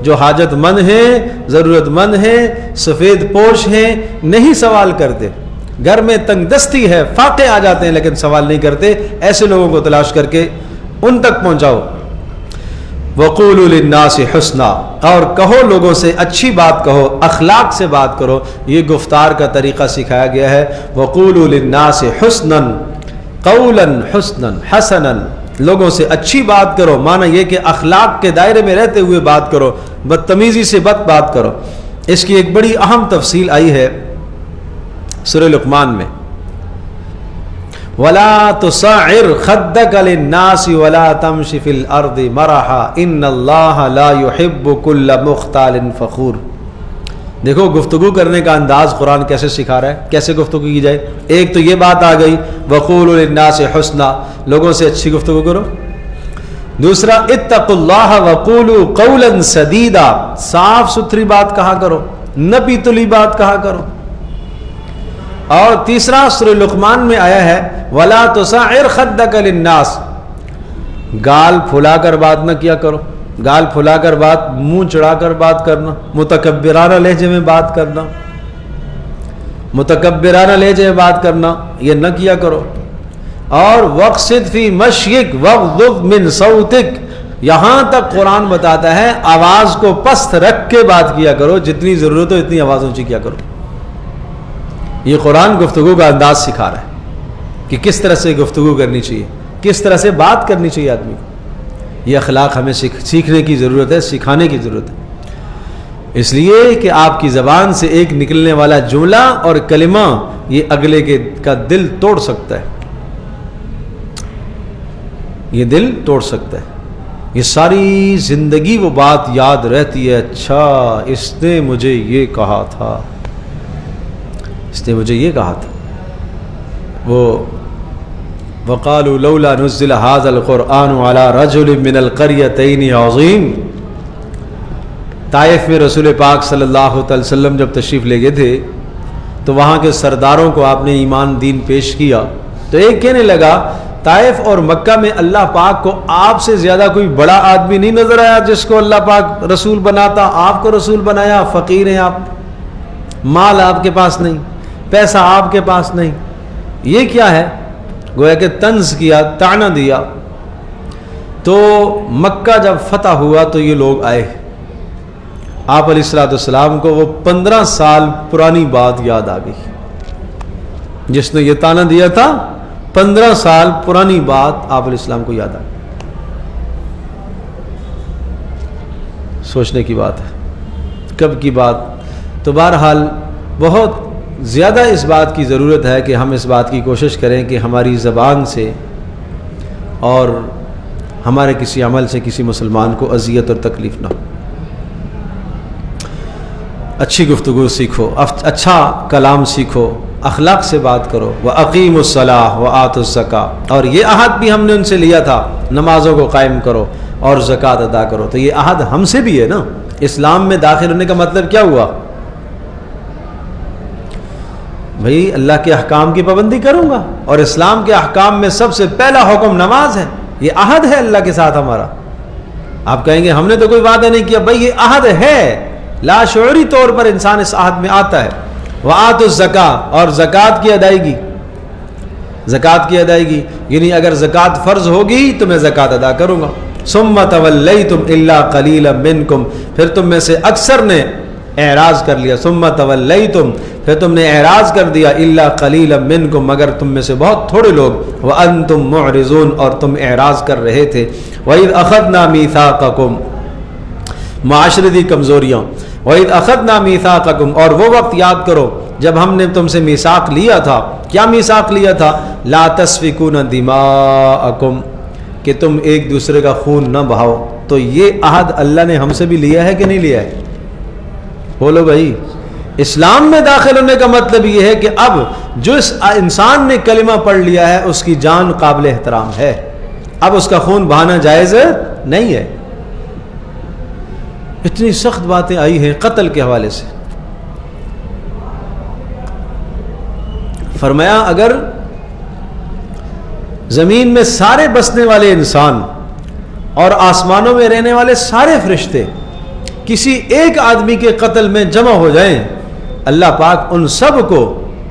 جو حاجت مند ہیں، ضرورت مند ہیں، سفید پوش ہیں، نہیں سوال کرتے. گھر میں تنگ دستی ہے، فاقے آ جاتے ہیں لیکن سوال نہیں کرتے. ایسے لوگوں کو تلاش کر کے ان تک پہنچاؤ. وَقُولُوا لِلنَّاسِ حُسْنًا، اور کہو لوگوں سے اچھی بات کہو، اخلاق سے بات کرو. یہ گفتار کا طریقہ سکھایا گیا ہے. وَقُولُوا لِلنَّاسِ حُسْنًا قَوْلًا حُسْنًا حَسَنًا، لوگوں سے اچھی بات کرو. معنی یہ کہ اخلاق کے دائرے میں رہتے ہوئے بات کرو، بدتمیزی سے بات کرو. اس کی ایک بڑی اہم تفصیل آئی ہے سورہ لقمان میں. وَلَا تُصَعِّرْ خَدَّكَ لِلنَّاسِ وَلَا تَمْشِ فِي الْأَرْضِ مَرَحًا إِنَّ اللَّهَ لَا يُحِبُّ كُلَّ مُخْتَالٍ فَخُورٍ. دیکھو گفتگو کرنے کا انداز قرآن کیسے سکھا رہا ہے، کیسے گفتگو کی جائے. ایک تو یہ بات آ گئی وَقُولُوا لِلنَّاسِ حُسْنًا، لوگوں سے اچھی گفتگو کرو. دوسرا اتقوا اللہ وقولوا قولا سدیدا، صاف ستھری بات کہا کرو، نپی تلی بات کہا کرو. اور تیسرا سورہ لقمان میں آیا ہے ولا تصعر خدک للناس، گال پھلا کر بات نہ کیا کرو. گال پھلا کر بات، منہ چڑھا کر بات کرنا، متکبرانہ لہجے میں بات کرنا، متکبرانہ لہجے میں بات کرنا یہ نہ کیا کرو. اور وقصد فی مشیک واغضض من صوتک، یہاں تک قرآن بتاتا ہے آواز کو پست رکھ کے بات کیا کرو، جتنی ضرورت ہو اتنی آواز اونچی کیا کرو. یہ قرآن گفتگو کا انداز سکھا رہا ہے کہ کس طرح سے گفتگو کرنی چاہیے، کس طرح سے بات کرنی چاہیے آدمی کو. یہ اخلاق ہمیں سیکھنے کی ضرورت ہے، سکھانے کی ضرورت ہے. اس لیے کہ آپ کی زبان سے ایک نکلنے والا جملہ اور کلمہ یہ اگلے کا دل توڑ سکتا ہے، یہ دل توڑ سکتا ہے. یہ ساری زندگی وہ بات یاد رہتی ہے، اچھا اس نے مجھے یہ کہا تھا، اس نے مجھے یہ کہا تھا. وہ وقالوا لولا نزل هذا القرآن على رجل من القريتين عظيم، طائف میں رسول پاک صلی اللہ علیہ وسلم جب تشریف لے گئے تھے تو وہاں کے سرداروں کو آپ نے ایمان دین پیش کیا. تو ایک کہنے لگا طائف اور مکہ میں اللہ پاک کو آپ سے زیادہ کوئی بڑا آدمی نہیں نظر آیا جس کو اللہ پاک رسول بناتا، آپ کو رسول بنایا. فقیر ہیں آپ، مال آپ کے پاس نہیں، پیسہ آپ کے پاس نہیں. یہ کیا ہے؟ گویا کہ طنز کیا، طعنہ دیا. تو مکہ جب فتح ہوا تو یہ لوگ آئے، آپ علیہ السلام کو وہ 15 سال پرانی بات یاد آ گئی. جس نے یہ طعنہ دیا تھا 15 سال پرانی بات آپ علیہ السلام کو یاد آ گئی. سوچنے کی بات ہے، کب کی بات. تو بہرحال بہت زیادہ اس بات کی ضرورت ہے کہ ہم اس بات کی کوشش کریں کہ ہماری زبان سے اور ہمارے کسی عمل سے کسی مسلمان کو اذیت اور تکلیف نہ ہو. اچھی گفتگو سیکھو، اچھا کلام سیکھو، اخلاق سے بات کرو. وَأَقِيمُوا الصَّلَاةَ وَآتُوا الزَّكَاةَ، اور یہ عہد بھی ہم نے ان سے لیا تھا، نمازوں کو قائم کرو اور زکوٰۃ ادا کرو. تو یہ عہد ہم سے بھی ہے نا. اسلام میں داخل ہونے کا مطلب کیا ہوا؟ بھئی اللہ کے احکام کی پابندی کروں گا، اور اسلام کے احکام میں سب سے پہلا حکم نماز ہے. یہ عہد ہے اللہ کے ساتھ ہمارا. آپ کہیں گے ہم نے تو کوئی وعدہ نہیں کیا. بھئی یہ عہد ہے، لا شعوری طور پر انسان اس عہد میں آتا ہے. وآتوا الزکاۃ، اور زکوٰۃ کی ادائیگی. زکوٰۃ کی ادائیگی یعنی اگر زکوٰۃ فرض ہوگی تو میں زکوٰۃ ادا کروں گا. ثم تولیتم الا قلیلا منکم، پھر تم میں سے اکثر نے اعراض کر لیا، ثم تولیتم، پھر تم نے اعراض کر دیا، الا قلیلا منکم، مگر تم میں سے بہت تھوڑے لوگ، وانتم معرضون، اور تم اعراض کر رہے تھے، وَإِذْ أَخَذْنَا مِيثَاقَكُمْ، معاشرتی کمزوریاں، وَإِذْ أَخَذْنَا مِيثَاقَكُمْ، اور وہ وقت یاد کرو جب ہم نے تم سے میثاق لیا تھا، کیا میثاق لیا تھا؟ لا تسفکون دماءکم، کہ تم ایک دوسرے کا خون نہ بہاؤ۔ تو یہ عہد اللہ نے ہم سے بھی لیا ہے کہ نہیں لیا ہے؟ بولو بھائی، اسلام میں داخل ہونے کا مطلب یہ ہے کہ اب جو اس انسان نے کلمہ پڑھ لیا ہے اس کی جان قابل احترام ہے، اب اس کا خون بہانا جائز نہیں ہے۔ اتنی سخت باتیں آئی ہیں قتل کے حوالے سے۔ فرمایا اگر زمین میں سارے بسنے والے انسان اور آسمانوں میں رہنے والے سارے فرشتے کسی ایک آدمی کے قتل میں جمع ہو جائیں، اللہ پاک ان سب کو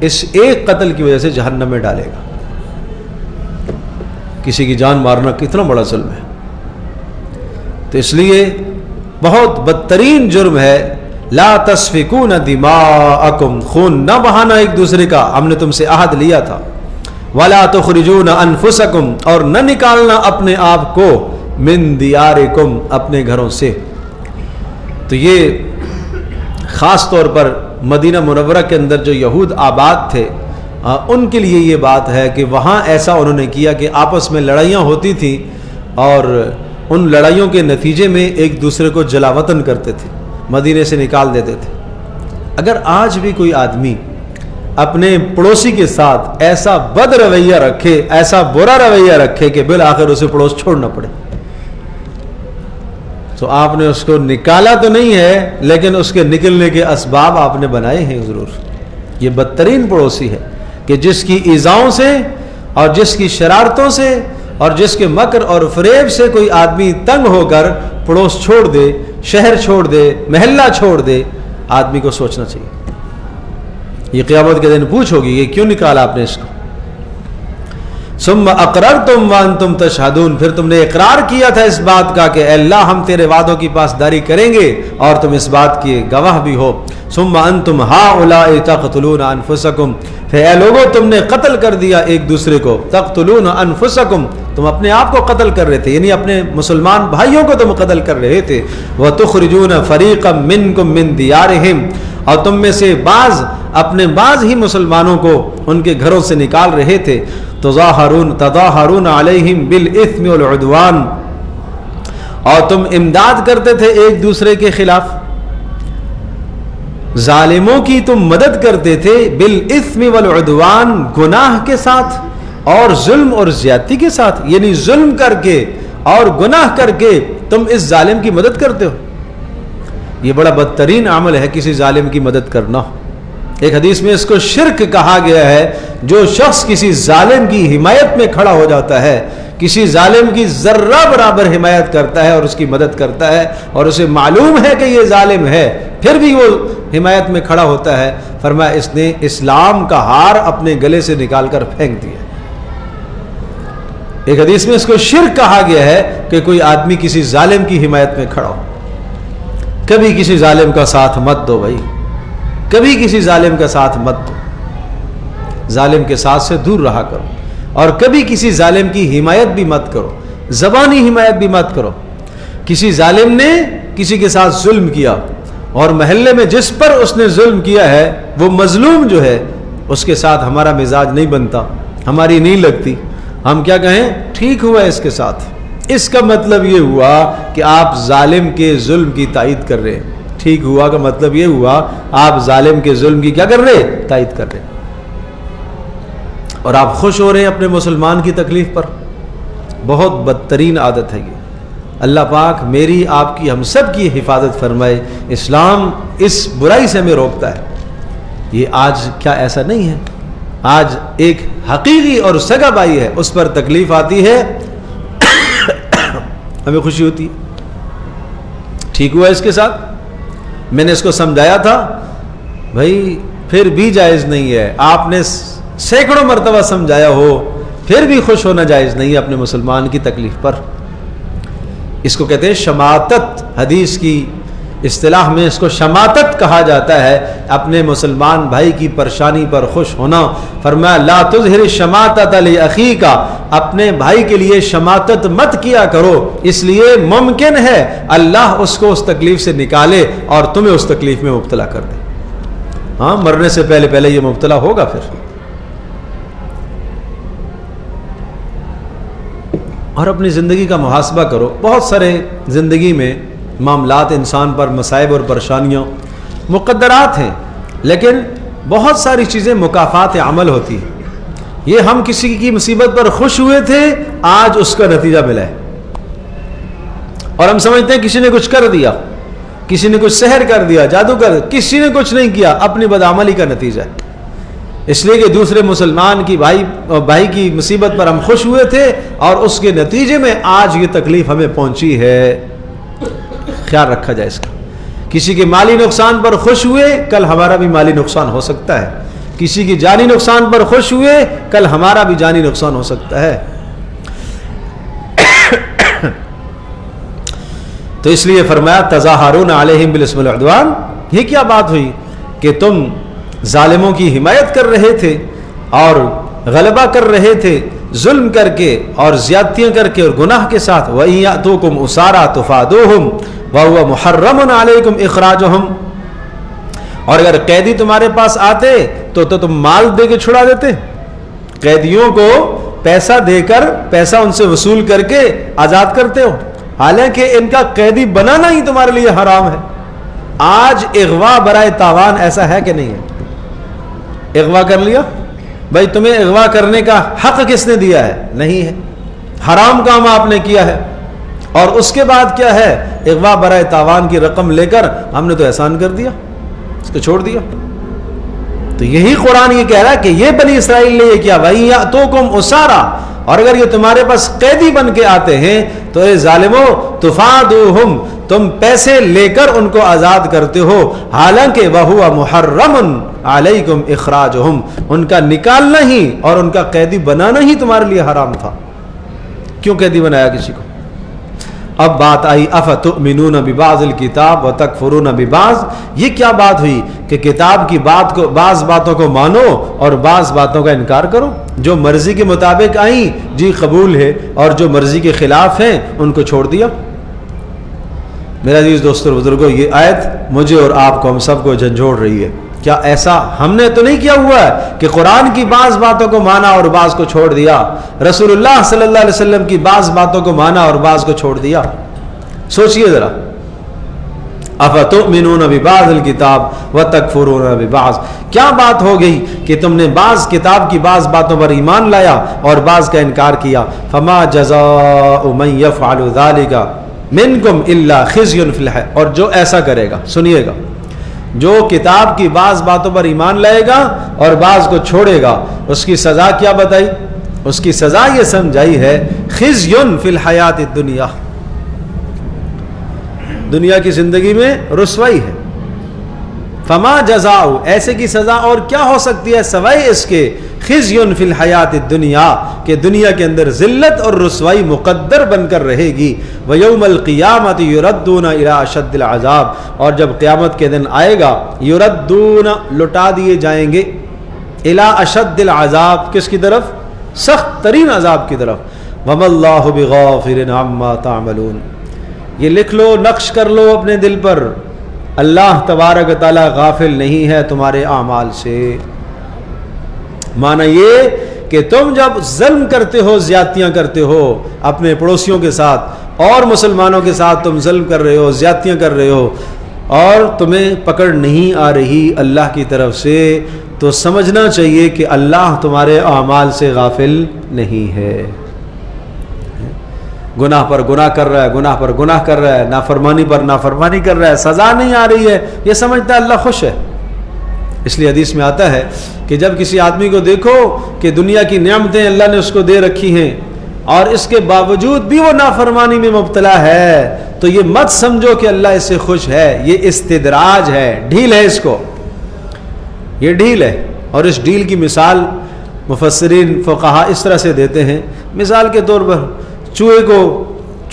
اس ایک قتل کی وجہ سے جہنم میں ڈالے گا۔ کسی کی جان مارنا کتنا بڑا ظلم ہے۔ تو اس لیے بہت بدترین جرم ہے لا تسفکون دماءکم، خون نہ بہانا ایک دوسرے کا، ہم نے تم سے عہد لیا تھا۔ ولا تخرجون انفسکم، اور نہ نکالنا اپنے آپ کو، من دیارکم، اپنے گھروں سے۔ تو یہ خاص طور پر مدینہ منورہ کے اندر جو یہود آباد تھے ان کے لیے یہ بات ہے کہ وہاں ایسا انہوں نے کیا کہ آپس میں لڑائیاں ہوتی تھیں اور ان لڑائیوں کے نتیجے میں ایک دوسرے کو جلا وطن کرتے تھے، مدینے سے نکال دیتے تھے۔ اگر آج بھی کوئی آدمی اپنے پڑوسی کے ساتھ ایسا بد رویہ رکھے، ایسا برا رویہ رکھے کہ بالآخر اسے پڑوس چھوڑنا پڑے، تو آپ نے اس کو نکالا تو نہیں ہے لیکن اس کے نکلنے کے اسباب آپ نے بنائے ہیں ضرور۔ یہ بدترین پڑوسی ہے کہ جس کی ایذاؤں سے اور جس کی شرارتوں سے اور جس کے مکر اور فریب سے کوئی آدمی تنگ ہو کر پڑوس چھوڑ دے، شہر چھوڑ دے، محلہ چھوڑ دے، آدمی کو سوچنا چاہیے۔ یہ قیامت کے دن پوچھ ہوگی یہ کیوں نکالا آپ نے اس کو۔ ثم اقررتم وانتم تشہدون، پھر تم نے اقرار کیا تھا اس بات کا کہ اے اللہ ہم تیرے وعدوں کی پاسداری کریں گے اور تم اس بات کی گواہ بھی ہو۔ ثم انتم ہؤلاء تقتلون انفسکم، پھر اے لوگو تم نے قتل کر دیا ایک دوسرے کو، تقتلون انفسکم، تم اپنے آپ کو قتل کر رہے تھے، یعنی اپنے مسلمان بھائیوں کو تم قتل کر رہے تھے۔ وتخرجون فریقا منکم من دیارہم، اور تم میں سے اپنے بعض ہی مسلمانوں کو ان کے گھروں سے نکال رہے تھے۔ تظاہرون علیہم بالاثم والعدوان، اور تم امداد کرتے تھے ایک دوسرے کے خلاف، ظالموں کی تم مدد کرتے تھے، بالاثم والعدوان، گناہ کے ساتھ اور ظلم اور زیادتی کے ساتھ، یعنی ظلم کر کے اور گناہ کر کے تم اس ظالم کی مدد کرتے ہو۔ یہ بڑا بدترین عمل ہے کسی ظالم کی مدد کرنا۔ ایک حدیث میں اس کو شرک کہا گیا ہے۔ جو شخص کسی ظالم کی حمایت میں کھڑا ہو جاتا ہے، کسی ظالم کی ذرہ برابر حمایت کرتا ہے اور اس کی مدد کرتا ہے اور اسے معلوم ہے کہ یہ ظالم ہے پھر بھی وہ حمایت میں کھڑا ہوتا ہے، فرمایا اس نے اسلام کا ہار اپنے گلے سے نکال کر پھینک دیا۔ ایک حدیث میں اس کو شرک کہا گیا ہے کہ کوئی آدمی کسی ظالم کی حمایت میں کھڑا ہو۔ کبھی کسی ظالم کا ساتھ مت دو بھائی، کبھی کسی ظالم کا ساتھ مت دو، ظالم کے ساتھ سے دور رہا کرو، اور کبھی کسی ظالم کی حمایت بھی مت کرو، زبانی حمایت بھی مت کرو۔ کسی ظالم نے کسی کے ساتھ ظلم کیا اور محلے میں جس پر اس نے ظلم کیا ہے وہ مظلوم جو ہے اس کے ساتھ ہمارا مزاج نہیں بنتا، ہماری نہیں لگتی، ہم کیا کہیں ٹھیک ہوا ہے اس کے ساتھ۔ اس کا مطلب یہ ہوا کہ آپ ظالم کے ظلم کی تائید کر رہے ہیں۔ ٹھیک ہوا کا مطلب یہ ہوا آپ ظالم کے ظلم کی کیا کر رہے ہیں؟ تائید کر رہے ہیں، اور آپ خوش ہو رہے ہیں اپنے مسلمان کی تکلیف پر۔ بہت بدترین عادت ہے یہ۔ اللہ پاک میری آپ کی ہم سب کی حفاظت فرمائے۔ اسلام اس برائی سے ہمیں روکتا ہے۔ یہ آج کیا ایسا نہیں ہے؟ آج ایک حقیقی اور سگا بھائی ہے، اس پر تکلیف آتی ہے ہمیں خوشی ہوتی ہے۔ ٹھیک ہوا اس کے ساتھ، میں نے اس کو سمجھایا تھا بھائی پھر بھی جائز نہیں ہے، آپ نے سینکڑوں مرتبہ سمجھایا ہو پھر بھی خوش ہونا جائز نہیں ہے اپنے مسلمان کی تکلیف پر۔ اس کو کہتے ہیں شماتت، حدیث کی اصطلاح میں اس کو شماتت کہا جاتا ہے، اپنے مسلمان بھائی کی پریشانی پر خوش ہونا۔ فرمایا لا تظہر الشماتۃ لاخیک، اپنے بھائی کے لیے شماتت مت کیا کرو، اس لیے ممکن ہے اللہ اس کو اس تکلیف سے نکالے اور تمہیں اس تکلیف میں مبتلا کر دے۔ ہاں، مرنے سے پہلے پہلے یہ مبتلا ہوگا پھر۔ اور اپنی زندگی کا محاسبہ کرو، بہت سارے زندگی میں معاملات انسان پر، مصائب اور پریشانیاں مقدرات ہیں، لیکن بہت ساری چیزیں مکافات عمل ہوتی ہیں۔ یہ ہم کسی کی مصیبت پر خوش ہوئے تھے، آج اس کا نتیجہ ملا ہے، اور ہم سمجھتے ہیں کسی نے کچھ کر دیا، کسی نے کچھ سحر کر دیا، جادو کر دیا، کسی نے کچھ نہیں کیا، اپنی بدعملی کا نتیجہ ہے۔ اس لیے کہ دوسرے مسلمان کی بھائی کی مصیبت پر ہم خوش ہوئے تھے اور اس کے نتیجے میں آج یہ تکلیف ہمیں پہنچی ہے۔ خیال رکھا جائے اس کا۔ کسی کے مالی نقصان پر خوش ہوئے، کل ہمارا بھی مالی نقصان ہو سکتا ہے۔ کسی کی جانی نقصان پر خوش ہوئے، کل ہمارا بھی جانی نقصان ہو سکتا ہے۔ تو اس لیے فرمایا تظاہرون علیہم بالاسم والعدوان، یہ کیا بات ہوئی کہ تم ظالموں کی حمایت کر رہے تھے اور غلبہ کر رہے تھے ظلم کر کے اور زیادتیاں کر کے اور گناہ کے ساتھ۔ وَإِن يَأْتُوكُمْ أُسَارَىٰ تُفَادُوهُمْ وَهُوَ مُحَرَّمٌ عَلَيْكُمْ إِخْرَاجُهُمْ، اور اگر قیدی تمہارے پاس آتے تو تم مال دے کے چھڑا دیتے، قیدیوں کو پیسہ دے کر، پیسہ ان سے وصول کر کے آزاد کرتے ہو، حالانکہ ان کا قیدی بنانا ہی تمہارے لیے حرام ہے۔ آج اغوا برائے تاوان ایسا ہے کہ نہیں ہے؟ اغوا کر لیا، بھائی تمہیں اغوا کرنے کا حق کس نے دیا ہے؟ نہیں ہے، حرام کام آپ نے کیا ہے، اور اس کے بعد کیا ہے؟ اغوا برائے تاوان کی رقم لے کر ہم نے تو احسان کر دیا، اس کو چھوڑ دیا۔ تو یہی قرآن یہ کہہ رہا ہے کہ یہ بنی اسرائیل نے یہ کیا، وَإِن يَأْتُوكُمْ أُسَارَىٰ، اور اگر یہ تمہارے پاس قیدی بن کے آتے ہیں تو اے ظالمو تفادوہم، تم پیسے لے کر ان کو آزاد کرتے ہو، حالانکہ وَهُوَ مُحَرَّمٌ عَلَيْكُمْ إِخْرَاجُهُمْ، ان کا نکالنا ہی اور ان کا قیدی بنانا ہی تمہارے لیے حرام تھا۔ کیوں قیدی بنایا کسی کو؟ اب بات آئی افتؤمنون ببعض الکتاب وتکفرون ببعض، یہ کیا بات ہوئی کہ کتاب کی بات کو، بعض باتوں کو مانو اور بعض باتوں کا انکار کرو؟ جو مرضی کے مطابق آئیں جی قبول ہے، اور جو مرضی کے خلاف ہیں ان کو چھوڑ دیا۔ میرا عزیز دوستو اور بزرگوں، یہ آیت مجھے اور آپ کو، ہم سب کو جھنجھوڑ رہی ہے۔ کیا ایسا ہم نے تو نہیں کیا ہوا ہے کہ قرآن کی بعض باتوں کو مانا اور بعض کو چھوڑ دیا، رسول اللہ صلی اللہ علیہ وسلم کی بعض باتوں کو مانا اور بعض کو چھوڑ دیا؟ سوچئے ذرا، افتؤمنون ببعض الکتاب وتکفرون ببعض، کیا بات ہو گئی کہ تم نے بعض کتاب کی بعض باتوں پر ایمان لایا اور بعض کا انکار کیا؟ فما جزاء من یفعل ذلک منکم الا خزی فی الحیاۃ، اور جو ایسا کرے گا، سنیے گا، جو کتاب کی بعض باتوں پر ایمان لائے گا اور بعض کو چھوڑے گا، اس کی سزا کیا بتائی؟ اس کی سزا یہ سمجھائی ہے خزی فی الحیات الدنیا، دنیا کی زندگی میں رسوائی ہے۔ فما جزاء، ایسے کی سزا اور کیا ہو سکتی ہے سوائے اس کے خزی فی الحیات الدنیا، کہ دنیا کے اندر ذلت اور رسوائی مقدر بن کر رہے گی۔ ویوم القیامۃ یردون الی اشد العذاب، اور جب قیامت کے دن آئے گا، یردون، لٹا دیے جائیں گے، الی اشد العذاب، کس کی طرف؟ سخت ترین عذاب کی طرف۔ وما اللہ بغافل عما تعملون، یہ لکھ لو، نقش کر لو اپنے دل پر، اللہ تبارک و تعالی غافل نہیں ہے تمہارے اعمال سے۔ معنی یہ کہ تم جب ظلم کرتے ہو، زیادتیاں کرتے ہو اپنے پڑوسیوں کے ساتھ اور مسلمانوں کے ساتھ، تم ظلم کر رہے ہو، زیادتیاں کر رہے ہو، اور تمہیں پکڑ نہیں آ رہی اللہ کی طرف سے، تو سمجھنا چاہیے کہ اللہ تمہارے اعمال سے غافل نہیں ہے۔ گناہ پر گناہ کر رہا ہے، گناہ پر گناہ کر رہا ہے، نافرمانی پر نافرمانی کر رہا ہے، سزا نہیں آ رہی ہے، یہ سمجھتا ہے اللہ خوش ہے۔ اس لیے حدیث میں آتا ہے کہ جب کسی آدمی کو دیکھو کہ دنیا کی نعمتیں اللہ نے اس کو دے رکھی ہیں اور اس کے باوجود بھی وہ نافرمانی میں مبتلا ہے، تو یہ مت سمجھو کہ اللہ اس سے خوش ہے، یہ استدراج ہے، ڈھیل ہے، اس کو یہ ڈھیل ہے۔ اور اس ڈھیل کی مثال مفسرین فقہا اس طرح سے دیتے ہیں، مثال کے طور پر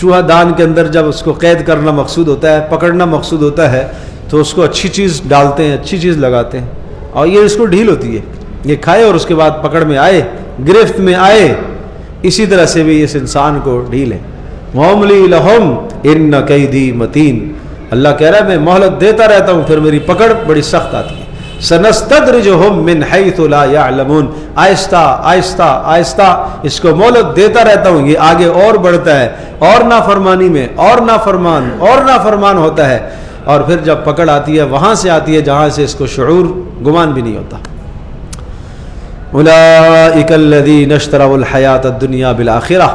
چوہا دان کے اندر جب اس کو قید کرنا مقصود ہوتا ہے، پکڑنا مقصود ہوتا ہے، تو اس کو اچھی چیز ڈالتے ہیں، اچھی چیز لگاتے ہیں، اور یہ اس کو ڈھیل ہوتی ہے، یہ کھائے اور اس کے بعد پکڑ میں آئے، گرفت میں آئے۔ اسی طرح سے بھی اس انسان کو ڈھیل ہے۔ وَأُمْلِي لَهُمْ إِنَّ كَيْدِي مَتِينٌ، اللہ کہہ رہا ہے میں مہلت دیتا رہتا ہوں، پھر میری پکڑ بڑی سخت آتی ہے۔ سَنَسْتَدْرِجُهُمْ مِنْ حَيْثُ لَا يَعْلَمُونَ، آہستہ آہستہ آہستہ اس کو مہلت دیتا رہتا ہوں، یہ آگے اور بڑھتا ہے، اور نافرمانی میں اور نافرمان ہوتا ہے، اور پھر جب پکڑ آتی ہے وہاں سے آتی ہے جہاں سے اس کو شعور گمان بھی نہیں ہوتا۔ اولئک الذین اشتروا الحیاۃ الدنیا بالآخرہ،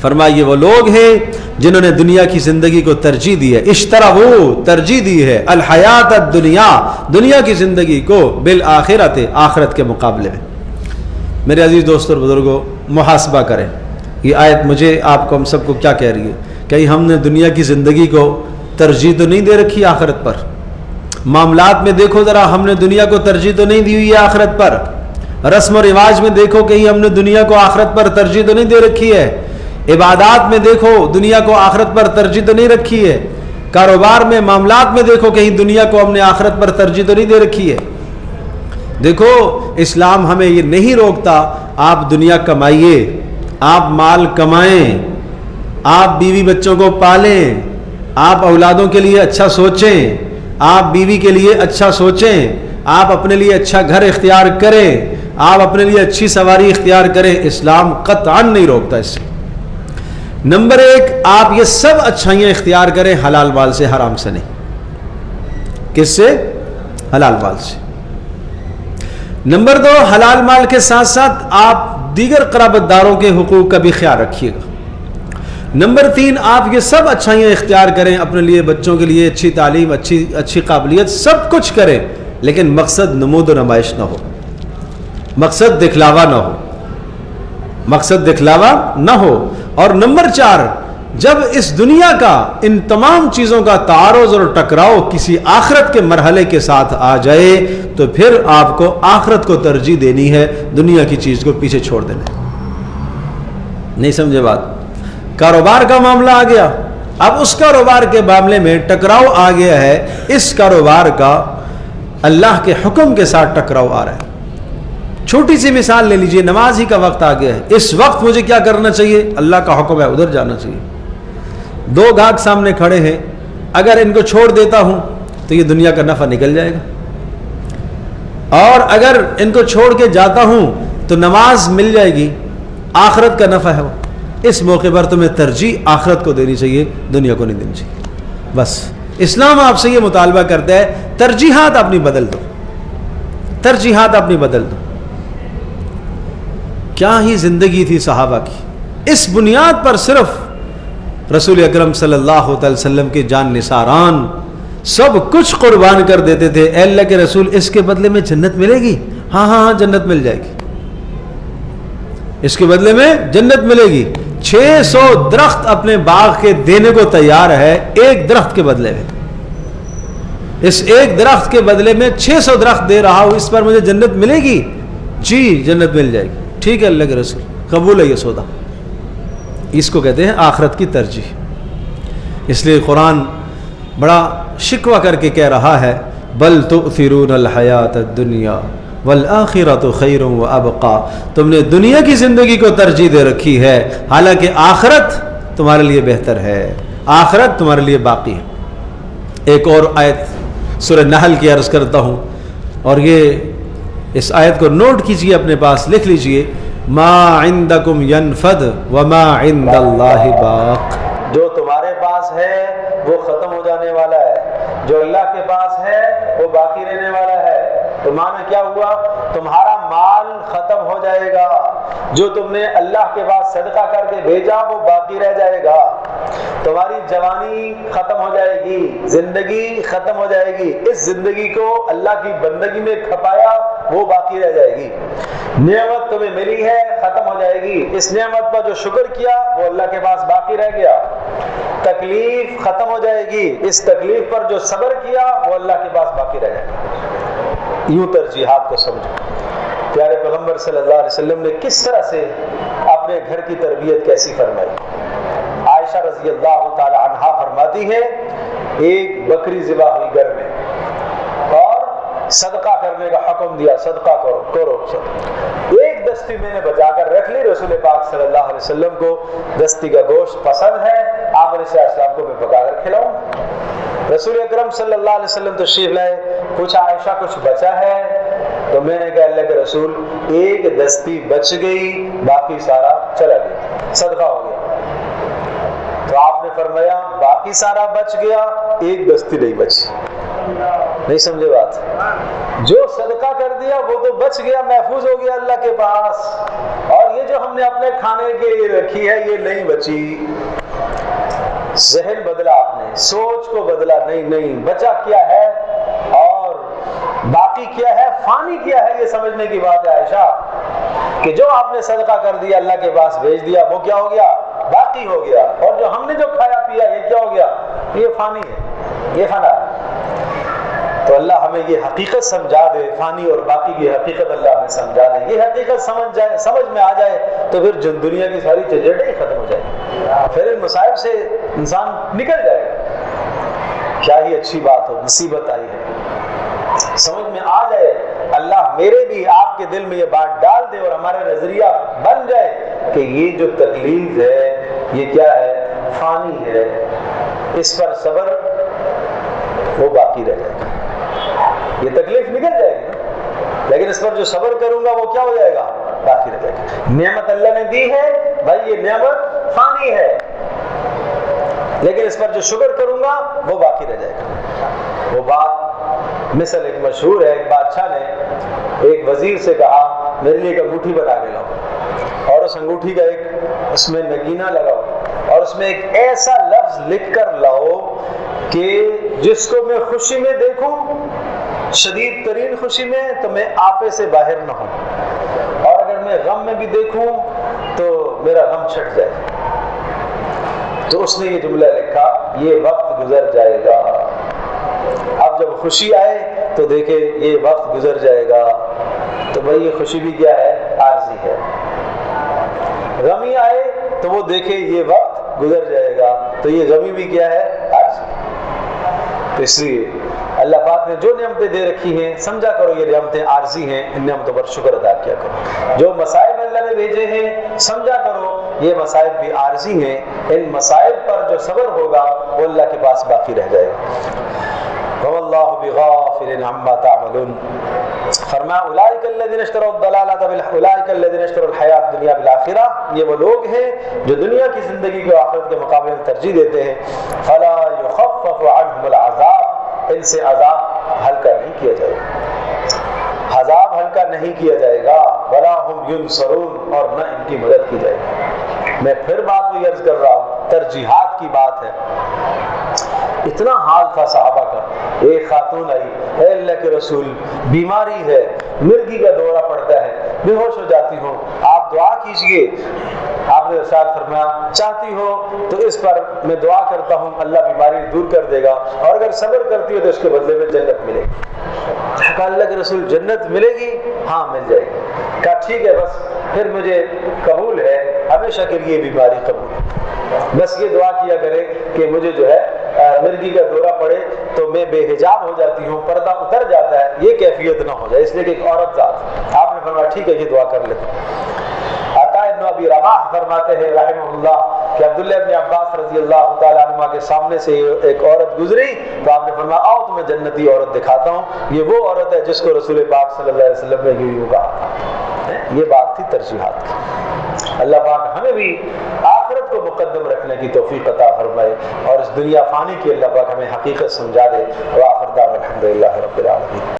فرمائیے وہ لوگ ہیں جنہوں نے دنیا کی زندگی کو ترجیح دی ہے، اشتروا ترجیح دی ہے، الحیات الدنیا دنیا کی زندگی کو، بالآخرۃ آخرت کے مقابلے میں۔ میرے عزیز دوستوں اور بزرگوں، محاسبہ کریں، یہ آیت مجھے آپ کو ہم سب کو کیا کہہ رہی ہے؟ کہیں ہم نے دنیا کی زندگی کو ترجیح تو نہیں دے رکھی آخرت پر؟ معاملات میں دیکھو ذرا، ہم نے دنیا کو ترجیح تو نہیں دی ہوئی ہے آخرت پر؟ رسم و رواج میں دیکھو، کہیں ہم نے دنیا کو آخرت پر ترجیح تو نہیں دے رکھی ہے؟ عبادات میں دیکھو، دنیا کو آخرت پر ترجیح تو نہیں رکھی ہے؟ کاروبار میں، معاملات میں دیکھو، کہیں دنیا کو ہم نے آخرت پر ترجیح تو نہیں دے رکھی ہے؟ دیکھو، اسلام ہمیں یہ نہیں روکتا آپ دنیا کمائیے، آپ مال کمائیں، آپ بیوی بچوں کو پالیں، آپ اولادوں کے لیے اچھا سوچیں، آپ بیوی کے لیے اچھا سوچیں، آپ اپنے لیے اچھا گھر اختیار کریں، آپ اپنے لیے اچھی سواری اختیار کریں، اسلام قطعاً نہیں روکتا اس سے۔ نمبر ایک، آپ یہ سب اچھائیاں اختیار کریں حلال مال سے، حرام سے نہیں۔ کس سے؟ حلال مال سے۔ نمبر دو، حلال مال کے ساتھ ساتھ آپ دیگر قرابت داروں کے حقوق کا بھی خیال رکھیے گا۔ نمبر تین، آپ یہ سب اچھائیاں اختیار کریں اپنے لیے، بچوں کے لیے اچھی تعلیم، اچھی قابلیت، سب کچھ کریں، لیکن مقصد نمود و نمائش نہ ہو، مقصد دکھلاوا نہ ہو، مقصد دکھلاوا نہ ہو۔ اور نمبر چار، جب اس دنیا کا ان تمام چیزوں کا تعارض اور ٹکراؤ کسی آخرت کے مرحلے کے ساتھ آ جائے تو پھر آپ کو آخرت کو ترجیح دینی ہے، دنیا کی چیز کو پیچھے چھوڑ دینا ہے۔ نہیں سمجھے بات؟ کاروبار کا معاملہ آ گیا، اب اس کاروبار کے معاملے میں ٹکراؤ آ گیا ہے، اس کاروبار کا اللہ کے حکم کے ساتھ ٹکراؤ آ رہا ہے۔ چھوٹی سی مثال لے لیجئے، نماز ہی کا وقت آ گیا ہے، اس وقت مجھے کیا کرنا چاہیے؟ اللہ کا حکم ہے ادھر جانا چاہیے۔ دو گاہک سامنے کھڑے ہیں، اگر ان کو چھوڑ دیتا ہوں تو یہ دنیا کا نفع نکل جائے گا، اور اگر ان کو چھوڑ کے جاتا ہوں تو نماز مل جائے گی، آخرت کا نفع ہے وہ۔ اس موقع پر تمہیں ترجیح آخرت کو دینی چاہیے، دنیا کو نہیں دینی چاہیے۔ بس اسلام آپ سے یہ مطالبہ کرتا ہے، ترجیحات اپنی بدل دو، ترجیحات اپنی بدل دو۔ کیا ہی زندگی تھی صحابہ کی، اس بنیاد پر صرف رسول اکرم صلی اللہ علیہ وسلم کے جان نثاران سب کچھ قربان کر دیتے تھے۔ اے اللہ کے رسول، اس کے بدلے میں جنت ملے گی؟ ہاں ہاں ہاں، جنت مل جائے گی، اس کے بدلے میں جنت ملے گی۔ 600 درخت اپنے باغ کے دینے کو تیار ہے ایک درخت کے بدلے میں، اس ایک درخت کے بدلے میں 600 درخت دے رہا ہوں، اس پر مجھے جنت ملے گی؟ جی جنت مل جائے گی۔ ٹھیک ہے اللہ کے رسول، قبول ہے یہ سودا۔ اس کو کہتے ہیں آخرت کی ترجیح۔ اس لیے قرآن بڑا شکوہ کر کے کہہ رہا ہے، بل تؤثرون الحیات الدنیا والآخرۃ خیر وابقیٰ، تم نے دنیا کی زندگی کو ترجیح دے رکھی ہے، حالانکہ آخرت تمہارے لیے بہتر ہے، آخرت تمہارے لیے باقی ہے۔ ایک اور آیت سورہ نحل کی عرض کرتا ہوں، اور یہ اس آیت کو نوٹ کیجئے، اپنے پاس لکھ لیجئے، ما عندکم ینفد وما عند اللہ باق، جو تمہارے پاس ہے وہ ختم ہو جانے والا ہے، جو اللہ کے پاس ہے وہ باقی رہنے والا ہے۔ تو معنی کیا ہوا؟ تمہارا مال ختم ہو جائے گا، جو تم نے اللہ کے پاس صدقہ کر کے بھیجا وہ باقی رہ جائے گا، تمہاری جوانی ختم ہو جائے گی، زندگی ختم ہو جائے گی، اس زندگی کو اللہ کی بندگی میں کھپایا وہ باقی رہ جائے گی۔ نعمت تمہیں ملی ہے ختم ہو جائے گی، اس نعمت پر جو شکر کیا وہ اللہ کے پاس باقی رہ گیا۔ تکلیف ختم ہو جائے گی، اس تکلیف پر جو صبر کیا وہ اللہ کے پاس باقی رہ جائے گا۔ یوں ترجیحات کو سمجھو۔ پیارے پیغمبر صلی اللہ علیہ وسلم نے کس طرح سے اپنے گھر کی تربیت کیسی فرمائی؟ عائشہ عائشہ رضی اللہ تعالی عنہا فرماتی ہے ایک بکری ذبح ہوئی گھر میں اور صدقہ کرنے کا حکم دیا، صدقہ کرو ایک دستی میں نے بچا کر رکھ لی، رسول پاک صلی اللہ علیہ وسلم کو دستی کا گوشت پسند ہے، آپ علیہ السلام کو میں پکا کر کھلاؤں۔ رسول اکرم صلی اللہ علیہ وسلم تشریف لائے، پوچھا عائشہ کچھ بچا ہے؟ تو میں نے کہا اللہ کے رسول ایک دستی بچ گئی، باقی سارا چلا گیا، صدقہ ہو گیا۔ تو آپ نے فرمایا باقی سارا بچ گیا، ایک دستی نہیں بچی۔ نہیں سمجھے بات؟ جو صدقہ کر دیا وہ تو بچ گیا، محفوظ ہو گیا اللہ کے پاس، اور یہ جو ہم نے اپنے کھانے کے لیے رکھی ہے یہ نہیں بچی۔ ذہن بدلا، آپ نے سوچ کو بدلا، نہیں بچا کیا ہے اور باقی کیا ہے، فانی کیا ہے، یہ سمجھنے کی بات ہے عائشہ، کہ جو آپ نے صدقہ کر دیا اللہ کے پاس بھیج دیا وہ کیا ہو گیا، باقی ہو گیا، اور جو ہم نے جو کھایا پیا یہ کیا ہو گیا، یہ فانی ہے، یہ فنا ہے۔ تو اللہ ہمیں یہ حقیقت سمجھا دے، فانی اور باقی کی حقیقت اللہ ہمیں سمجھا دے، یہ حقیقت سمجھ میں آ جائے تو پھر دنیا کی ساری جھنجھٹیں ختم ہو جائیں، پھر ان مصائب سے انسان نکل جائے گا۔ کیا ہی اچھی بات ہو، مصیبت آئی ہے، سمجھ میں آ جائے، اللہ میرے بھی آپ کے دل میں یہ بات ڈال دے اور ہمارا نظریہ بن جائے کہ یہ جو تکلیف ہے یہ کیا ہے، فانی ہے، اس پر صبر وہ باقی رہ جائے گا۔ یہ تکلیف نکل جائے گی لیکن اس پر جو صبر کروں گا وہ کیا ہو جائے گا، باقی رہ جائے گا۔ نعمت اللہ نے دی ہے بھائی، یہ نعمت فانی ہے، لیکن اس پر جو شکر کروں گا وہ باقی رہ جائے گا۔ وہ بات مثل ایک مشہور ہے، ایک بادشاہ نے ایک وزیر سے کہا میرے لیے ایک انگوٹھی بنا کے لاؤ، اور اس انگوٹھی کا ایک اس میں نگینہ لگاؤ اور اس میں ایک ایسا لفظ لکھ کر لاؤ کہ جس کو میں خوشی میں دیکھوں، شدید ترین خوشی میں، تو میں آپے سے باہر نہ ہوں، اور اگر میں غم میں بھی دیکھوں تو میرا غم چھٹ جائے۔ تو اس نے یہ جملہ لکھا، یہ وقت گزر جائے گا، اب جب خوشی آئے تو دیکھے یہ وقت گزر جائے گا، تو بھائی یہ خوشی بھی کیا ہے، عارضی ہے۔ غمی آئے تو وہ دیکھے یہ وقت گزر جائے گا، تو یہ غمی بھی کیا ہے، عارضی۔ تو اس لیے اللہ پاک نے جو نعمتیں دے رکھی ہیں سمجھا کرو یہ نعمتیں عارضی ہیں، ان نعمتوں پر شکر ادا کیا کرو۔ جو مصائب اللہ نے بھیجے ہیں سمجھا کرو یہ مصائب بھی عارضی ہیں، ان مصائب پر جو صبر ہوگا وہ اللہ کے پاس باقی رہ جائے گا۔ واللہ بغافل عما تعملون۔ فرمایا اولئک الذین اشتروا الضلالۃ اولئک الذین اشتروا الحیاۃ الدنیا بالآخرہ، یہ وہ لوگ ہیں جو دنیا کی زندگی کو آخرت کے مقابلے میں ترجیح دیتے ہیں۔ فلا یخفف عنہم العذاب، ان سے عذاب ہلکا نہیں کیا جائے گا، عذاب ہلکا نہیں کیا جائے گا، ولا ہم ینصرون، اور نہ ان کی مدد کی جائے گی۔ میں پھر بات کو عرض کر رہا ہوں، ترجیحات کی بات ہے۔ اتنا حال تھا صحابہ کا، ایک خاتون آئی، اے اللہ کے رسول بیماری ہے، مرگی کا دورہ پڑتا ہے، بے ہوش ہو جاتی ہوں، آپ دعا کیجئے۔ آپ نے ارشاد فرمایا چاہتی ہو تو اس پر میں دعا کرتا ہوں اللہ بیماری دور کر دے گا، اور اگر صبر کرتی ہو تو اس کے بدلے میں جنت ملے گی۔ کہا اللہ کے رسول جنت ملے گی؟ ہاں مل جائے گی۔ کہا ٹھیک ہے، بس پھر مجھے قبول ہے، ہمیشہ کے لیے بیماری قبول ہے، بس یہ دعا کیا کرے کہ مجھے جو ہے مرگی کا دورہ پڑے تو میں بے حجاب ہو جاتی ہوں، پردہ اتر جاتا ہے، یہ کیفیت نہ ہو جائے، اس لیے کہ ایک عورت ذات۔ آپ نے فرمایا ٹھیک ہے یہ دعا کر لیتے۔ عطا ابن ابی رباح فرماتے ہیں رحمہ اللہ کہ عبداللہ ابن عباس رضی اللہ تعالیٰ عنہ کے سامنے سے ایک عورت گزری تو آپ نے فرمایا آؤ تمہیں جنتی عورت دکھاتا ہوں، یہ وہ عورت ہے جس کو رسول پاک صلی اللہ علیہ وسلم نے یوں کہا تھا۔ یہ بات تھی ترجیحات کی۔ اللہ پاک ہمیں بھی آخرت کو مقدم رکھنے کی توفیق عطا فرمائے، اور اس دنیا فانی کی اللہ پاک ہمیں حقیقت سمجھا دے۔ وآخر دعوانا الحمدللہ رب العالمین۔